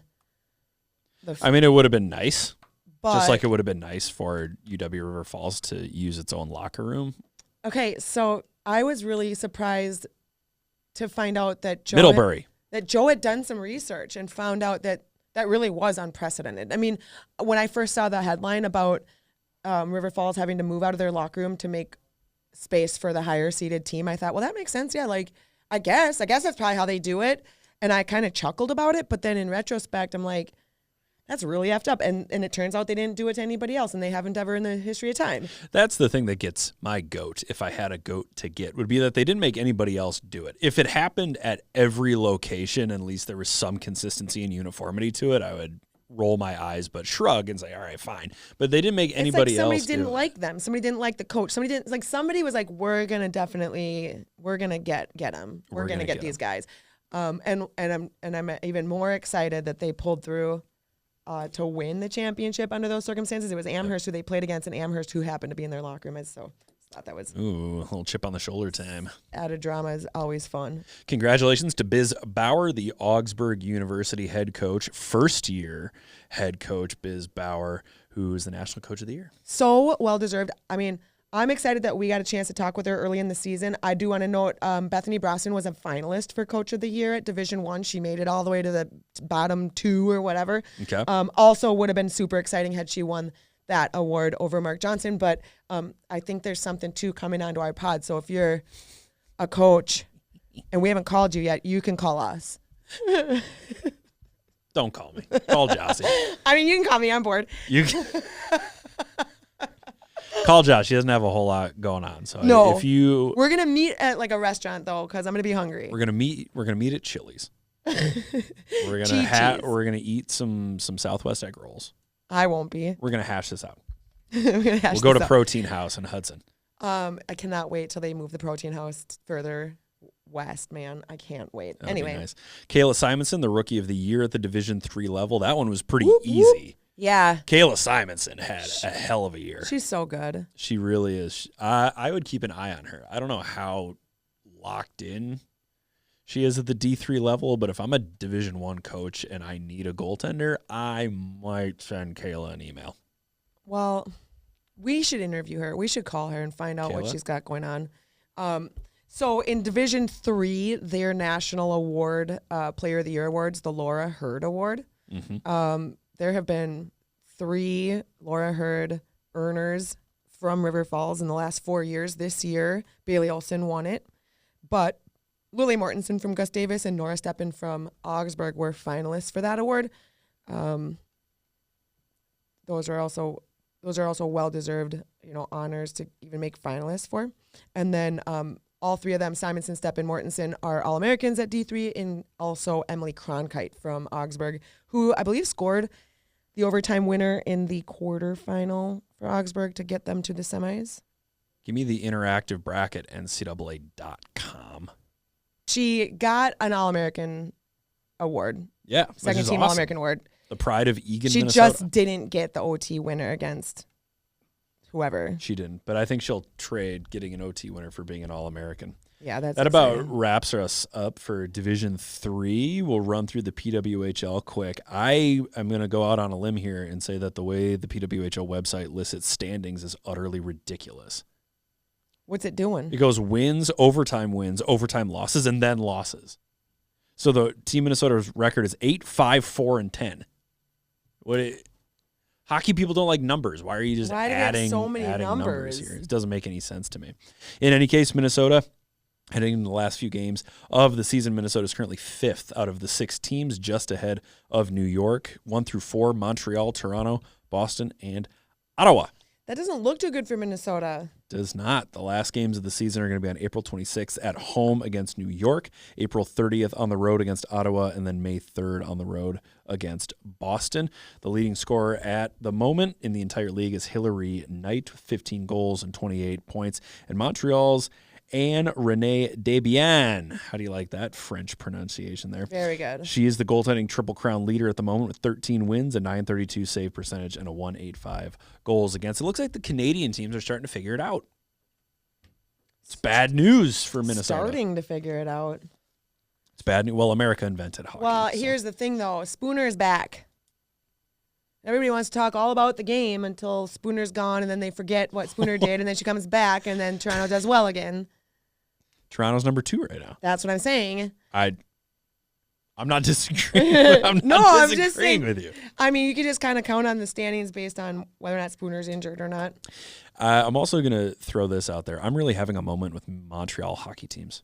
I mean, it would have been nice. But, Just like it would have been nice for UW River Falls to use its own locker room. Okay, so I was really surprised to find out that Middlebury. Joe had done some research and found out that really was unprecedented. I mean, when I first saw the headline about River Falls having to move out of their locker room to make space for the higher seeded team, I thought, well, that makes sense. Yeah, like I guess that's probably how they do it. And I kind of chuckled about it, but then in retrospect, I'm like, that's really effed up. And it turns out they didn't do it to anybody else, and they haven't ever in the history of time. That's the thing that gets my goat, if I had a goat to get, would be that they didn't make anybody else do it. If it happened at every location, at least there was some consistency and uniformity to it, I would roll my eyes but shrug and say, all right, fine. But they didn't make anybody it's like somebody else didn't do it. like them. Somebody didn't like the coach. Somebody was like, we're gonna get them. We're gonna get these guys. And I'm even more excited that they pulled through to win the championship under those circumstances. It was Amherst who they played against, and Amherst who happened to be in their locker room. So I thought that was Ooh, a little chip on the shoulder time. added drama is always fun. Congratulations to Biz Bauer, the Augsburg University head coach, first-year head coach Biz Bauer, who is the National Coach of the Year. So well-deserved. I mean, I'm excited that we got a chance to talk with her early in the season. I do want to note Bethany Brosnan was a finalist for Coach of the Year at Division I. She made it all the way to the bottom 2 or whatever. Okay. Also would have been super exciting had she won that award over Mark Johnson. But I think there's something, too, coming onto our pod. So if you're a coach and we haven't called you yet, you can call us. Don't call me. Call Jossie. I mean, you can call me on board. You can call Josh. He doesn't have a whole lot going on. So No. if you We're going to meet at like a restaurant, though, because I'm going to be hungry. we're gonna meet at Chili's. We're Cheese. gonna eat some Southwest egg rolls. I won't be. We're gonna hash this out. We'll We'll go to Protein House in Hudson. I cannot wait till they move the protein house further west, man. I can't wait. That'll be Anyway, nice. Kayla Simonson, the Rookie of the Year at the Division III level. That one was pretty Whoop, whoop. easy. yeah, Kayla Simonson had a hell of a year. she's so good. She really is. I would keep an eye on her. I don't know how locked in she is at the D3 level, but if I'm a Division I coach and I need a goaltender, I might send Kayla an email. Well, we should interview her. We should call her and find out what Kayla? she's got going on. So in Division III, their national award, Player of the Year awards, the Laura Hurd Award. Mm-hmm. There have been 3 Laura Hurd earners from River Falls in the last 4 years. This year, Bailey Olson won it, but Lily Mortensen from Gustavus and Nora Steppen from Augsburg were finalists for that award. Those are also those are also well-deserved, honors to even make finalists for. And then all three of them, Simonson, Stepp, and Mortensen, are All-Americans at D3, and also Emily Cronkite from Augsburg, who I believe scored the overtime winner in the quarterfinal for Augsburg to get them to the semis. Give me the interactive bracket, NCAA.com. She got an All-American award. Yeah. Second team awesome. All-American award. The pride of Egan, She Minnesota. just didn't get the OT winner against whoever. She didn't, but I think she'll trade getting an OT winner for being an All-American. Yeah, that's That about exciting. wraps us up for Division 3. We'll run through the PWHL quick. I am going to go out on a limb here and say that the way the PWHL website lists its standings is utterly ridiculous. What's it doing? It goes wins, overtime losses, and then losses. So the Team Minnesota's record is 8-5-4-10. Hockey people don't like numbers. Why are you just Why do they have adding so many numbers numbers? here? It doesn't make any sense to me. In any case, Minnesota, heading into the last few games of the season, Minnesota is currently 5th out of the 6 teams, just ahead of New York, 1 through 4, Montreal, Toronto, Boston, and Ottawa. That doesn't look too good for Minnesota. Does not. The last games of the season are going to be on April 26th at home against New York, April 30th on the road against Ottawa, and then May 3rd on the road against Boston. The leading scorer at the moment in the entire league is Hillary Knight, 15 goals and 28 points. And Montreal's Anne Renee Debian. How do you like that French pronunciation there? Very good. She is the goaltending Triple Crown leader at the moment with 13 wins, a .932 save percentage, and a .185 goals against. It looks like the Canadian teams are starting to figure it out. It's bad news for Minnesota. Starting to figure it out. It's bad news. Well, America invented hockey. Well, so. here's the thing, though. Spooner's back. Everybody wants to talk all about the game until Spooner's gone, and then they forget what Spooner did, and then she comes back, and then Toronto does well again. Toronto's number 2 right now. That's what I'm saying. I'm not disagreeing. I'm not disagreeing with you. I mean, you could just kind of count on the standings based on whether or not Spooner's injured or not. I'm also going to throw this out there. I'm really having a moment with Montreal hockey teams.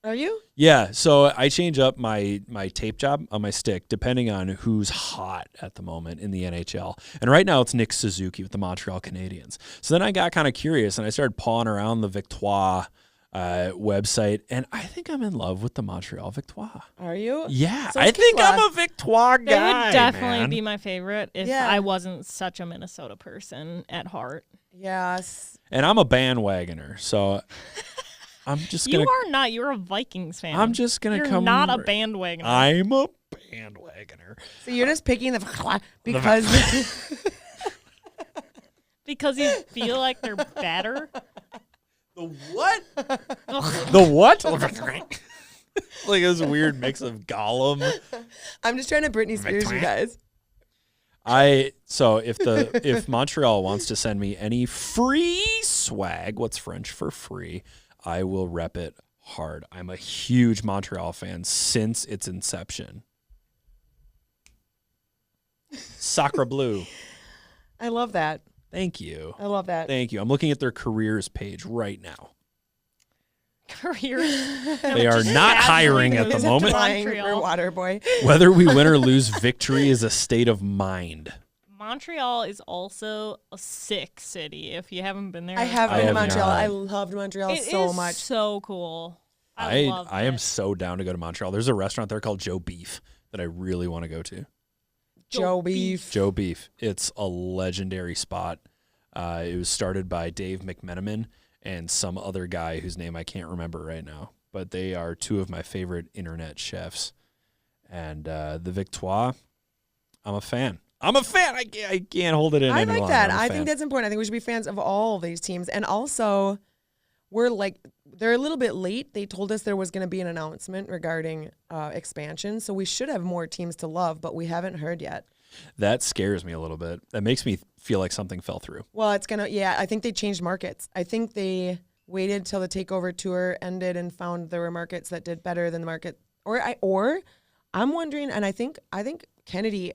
Are you? Yeah, so I change up my tape job on my stick depending on who's hot at the moment in the NHL. And right now it's Nick Suzuki with the Montreal Canadiens. So then I got kind of curious and I started pawing around the Victoire website, and I think I'm in love with the Montreal Victoire. Are you? Yeah, So I it's think Kayla. I'm a Victoire guy. They would definitely man. be my favorite if Yeah. I wasn't such a Minnesota person at heart. Yes. And I'm a bandwagoner, so I'm just You gonna. are not. You're a Vikings fan. I'm just gonna You're come. not a bandwagoner. I'm a bandwagoner. So you're just picking the because Because you feel like they're better. The what? The what? Like this weird mix of Gollum. I'm just trying to Britney Spears you guys. So if Montreal wants to send me any free swag, what's French for free, I will rep it hard. I'm a huge Montreal fan since its inception. Sacre bleu. I love that. Thank you. I love that. Thank you. I'm looking at their careers page right now. Career. They are not hiring at the Is moment. applying for Montreal. Waterboy. Whether we win or lose, victory is a state of mind. Montreal is also a sick city. If you haven't been there, I have I been to have Montreal. not. I loved Montreal It so is much. so cool. I love I am it. so down to go to Montreal. There's a restaurant there called Joe Beef that I really want to go to. Joe Beef. Joe Beef. It's a legendary spot. It was started by Dave McMenamin and some other guy whose name I can't remember right now. But they are two of my favorite internet chefs. And the Victoire, I'm a fan. I'm a fan. I can't hold it in I any like longer. that. I'm a I fan. think that's important. I think we should be fans of all of these teams. And also, they're a little bit late. They told us there was going to be an announcement regarding expansion. So we should have more teams to love, but we haven't heard yet. That scares me a little bit. That makes me feel like something fell through. Well, I think they changed markets. I think they waited till the takeover tour ended and found there were markets that did better than the market. Or I'm wondering, and I think Kennedy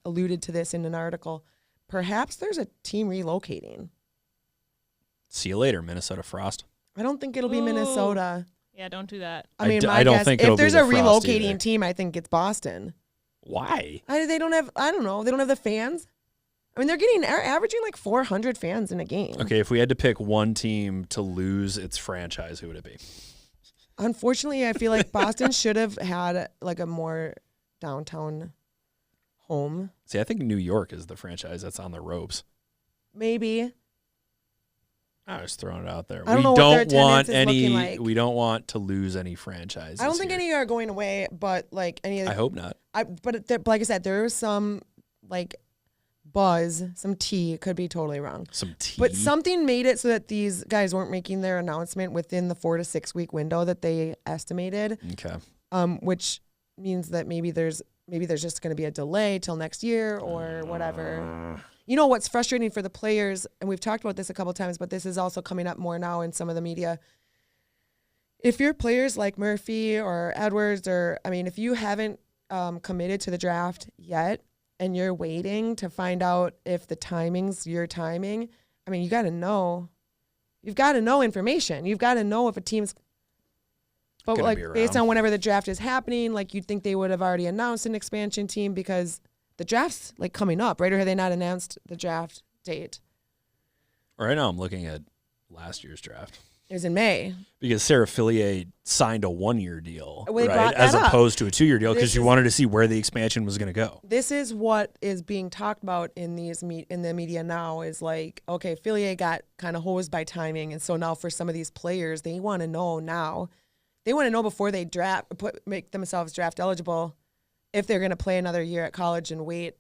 alluded to this in an article. Perhaps there's a team relocating. See you later, Minnesota Frost. I don't think it'll be Ooh. Minnesota. Yeah, don't do that. I mean, I don't guess, think it'll if be there's the a Frost relocating either. team, I think it's Boston. Why? They don't have. I don't know. They don't have the fans. I mean, they're averaging like 400 fans in a game. Okay, if we had to pick one team to lose its franchise, who would it be? Unfortunately, I feel like Boston should have had like a more downtown home. See, I think New York is the franchise that's on the ropes. Maybe. I was throwing it out there. I don't know what their attendance is looking like. We don't want to lose any franchises. I don't think here. any are going away, but like any of the, I hope not. but like I said, there was some like buzz, some tea, could be totally wrong. Some tea. But something made it so that these guys weren't making their announcement within the 4 to 6 week window that they estimated. Okay. Which means that maybe there's just going to be a delay till next year or whatever. You know what's frustrating for the players, and we've talked about this a couple of times, but this is also coming up more now in some of the media. If you're players like Murphy or Edwards, if you haven't committed to the draft yet and you're waiting to find out if the timing's your timing, I mean, you got to know. You've got to know information. You've got to know if a team's But like based on whenever the draft is happening, like you'd think they would have already announced an expansion team because the draft's like coming up, right? Or have they not announced the draft date? Right now I'm looking at last year's draft. It was in May. Because Sarah Fillier signed a 1-year deal, We right? brought As that up. opposed to a 2-year deal because This she is- wanted to see where the expansion was going to go. This is what is being talked about in in the media now is like, okay, Fillier got kind of hosed by timing. And so now for some of these players, they want to know now. They want to know before they make themselves draft eligible if they're going to play another year at college and wait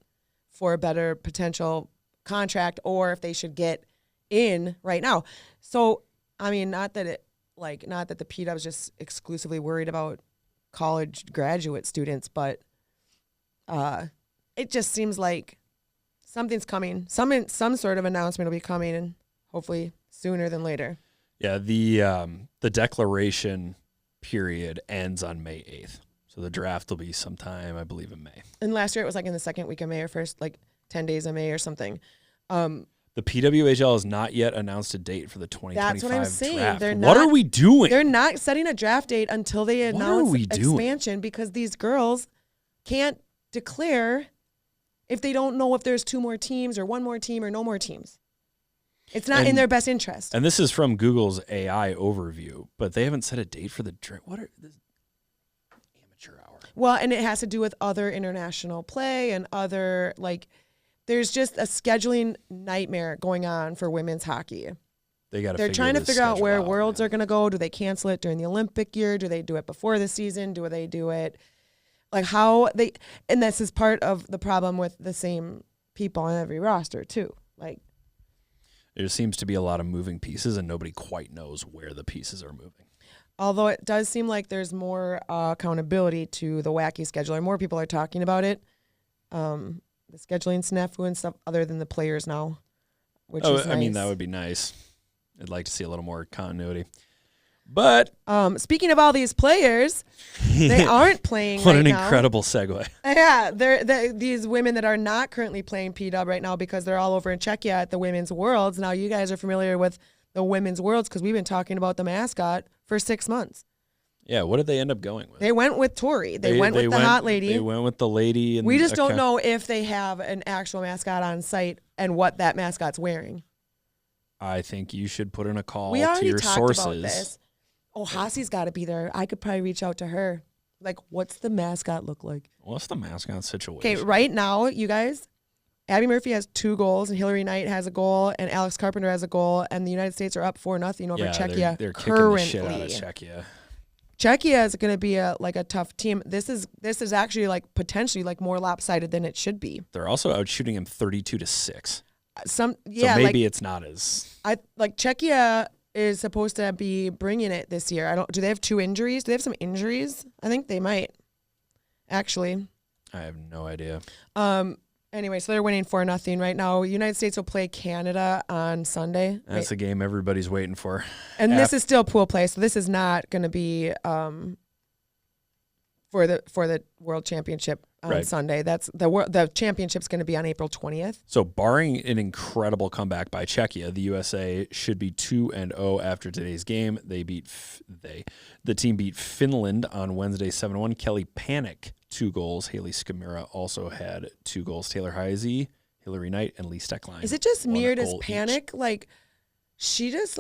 for a better potential contract or if they should get in right now. So, I mean, not that the PW's just exclusively worried about college graduate students, but it just seems like something's coming. Some sort of announcement will be coming, and hopefully sooner than later. Yeah, the declaration period ends on May 8th. So the draft will be sometime, I believe, in May. And last year it was like in the second week of May or first, like 10 days of May or something. The PWHL has not yet announced a date for the 2025 That's what I'm saying. draft. They're What are not- we doing? They're not setting a draft date until they What are announce we doing? expansion because these girls can't declare if they don't know if there's 2 more teams or 1 more team or no more teams. It's not in And- their best interest. And this is from Google's AI overview, but they haven't set a date for the draft. What are this amateur hour? Well, and it has to do with other international play and other, like, there's just a scheduling nightmare going on for women's hockey. They're trying to figure out where Worlds are going to go. Do they cancel it during the Olympic year? Do they do it before the season? Do they do it like how they? And this is part of the problem with the same people on every roster too. Like There seems to be a lot of moving pieces, and nobody quite knows where the pieces are moving. although it does seem like there's more accountability to the wacky scheduler. More people are talking about it. The scheduling snafu and stuff other than the players now, which is nice. I mean, that would be nice. I'd like to see a little more continuity. But Speaking of all these players, they aren't playing what right an now. incredible segue. Yeah, these women that are not currently playing PW right now because they're all over in Czechia at the Women's Worlds. Now, you guys are familiar with the Women's Worlds because we've been talking about the mascot for 6 months. Yeah, what did they end up going with? They went with Tori. They went with the hot lady. They went with the lady. And We just don't know if they have an actual mascot on site and what that mascot's wearing. I think you should put in a call We to already your talked sources. about this. Oh, Haasi's got to be there. I could probably reach out to her. Like, what's the mascot look like? What's the mascot situation? Okay, right now, you guys, Abby Murphy has 2 goals, and Hillary Knight has a goal, and Alex Carpenter has a goal, and the United States are up 4-0 over Czechia. They're kicking currently. the shit out of Czechia. Czechia is going to be a tough team. This is actually like potentially like more lopsided than it should be. They're also out shooting him 32-6. So maybe like, it's not as. Czechia is supposed to be bringing it this year. Do they have 2 injuries? Do they have some injuries? I think they might. Actually. I have no idea. Anyway, so they're winning 4-0 right now. United States will play Canada on Sunday. That's a game everybody's waiting for. And this is still pool play, so this is not going to be for the World Championship on Right. Sunday. That's the championship's going to be on April 20th. So, barring an incredible comeback by Czechia, the USA should be 2-0 after today's game. The team beat Finland on Wednesday 7-1. Kelly Panic 2 goals. Haley Skamira also had 2 goals. Taylor Heisey Hillary Knight and Lee Steckline. Is it just won me a or does gold each. Panic she just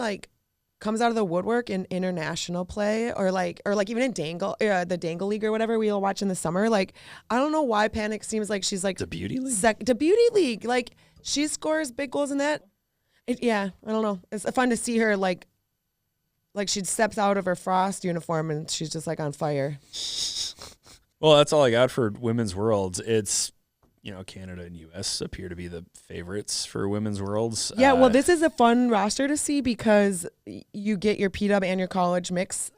comes out of the woodwork in international play or even in the Dangle League or whatever we all watch in the summer. I don't know why Panic seems like she's The Beauty League? the Beauty League. She scores big goals in that. I don't know. It's fun to see her like she steps out of her Frost uniform and she's just on fire. Well, that's all I got for Women's Worlds. It's, Canada and U.S. appear to be the favorites for Women's Worlds. Yeah, well, this is a fun roster to see because you get your PW and your college mix.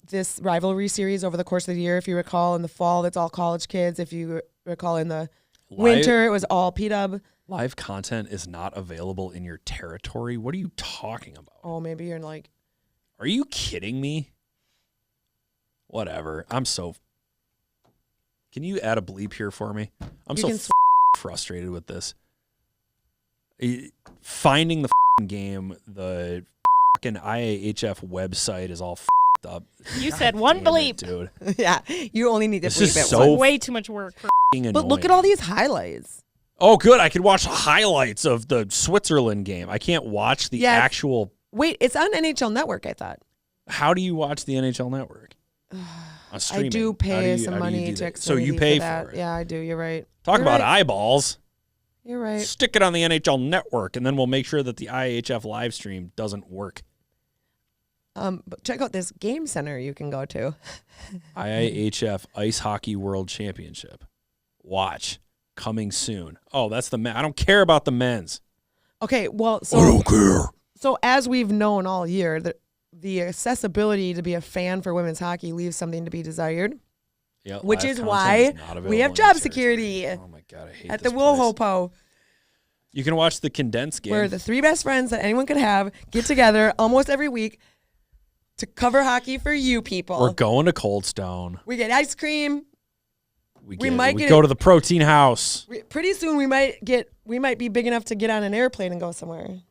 This rivalry series over the course of the year, if you recall, in the fall, it's all college kids. If you recall, in the winter, it was all PW. Live content is not available in your territory. What are you talking about? Oh, maybe you're Are you kidding me? Whatever. Can you add a bleep here for me? I'm so frustrated with this. Finding the game, the fucking IAHF website is all up. You said one bleep. Dude. Yeah, you only need to This bleep is it so once. Way too much work. But look at all these highlights. Oh, good. I could watch highlights of the Switzerland game. I can't watch the actual. Wait, it's on NHL Network, I thought. How do you watch the NHL Network? I do pay some money to So you pay for it. Yeah, I do. You're right. Talk You're about right. eyeballs. You're right. Stick it on the NHL Network, and then we'll make sure that the IHF live stream doesn't work. But check out this game center you can go to. IIHF Ice Hockey World Championship. Watch. Coming soon. Oh, that's the men. I don't care about the men's. Okay, well, I don't care. So as we've known all year, the accessibility to be a fan for women's hockey leaves something to be desired. Yeah, Which live is content why is not available we have in job your security territory. Oh my God, I hate at this the place. Wohopo, You can watch the condensed game. where the three best friends that anyone could have get together almost every week to cover hockey for you people. We're going to Cold Stone. We get ice cream. We might get go it- to the Protein House. Pretty soon we might be big enough to get on an airplane and go somewhere.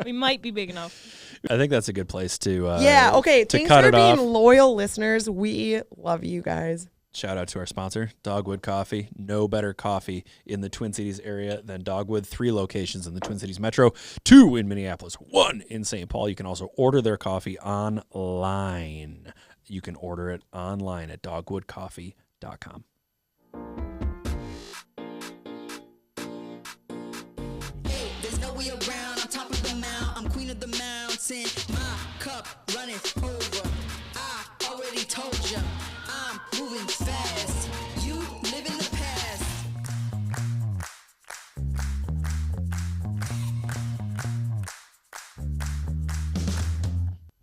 We might be big enough. I think that's a good place to okay. to Thanks cut for it being off. loyal listeners. We love you guys. Shout out to our sponsor, Dogwood Coffee. No better coffee in the Twin Cities area than Dogwood. 3 locations in the Twin Cities Metro, 2 in Minneapolis, 1 in St. Paul. You can also order their coffee online. You can order it online at dogwoodcoffee.com. Hey, there's no way around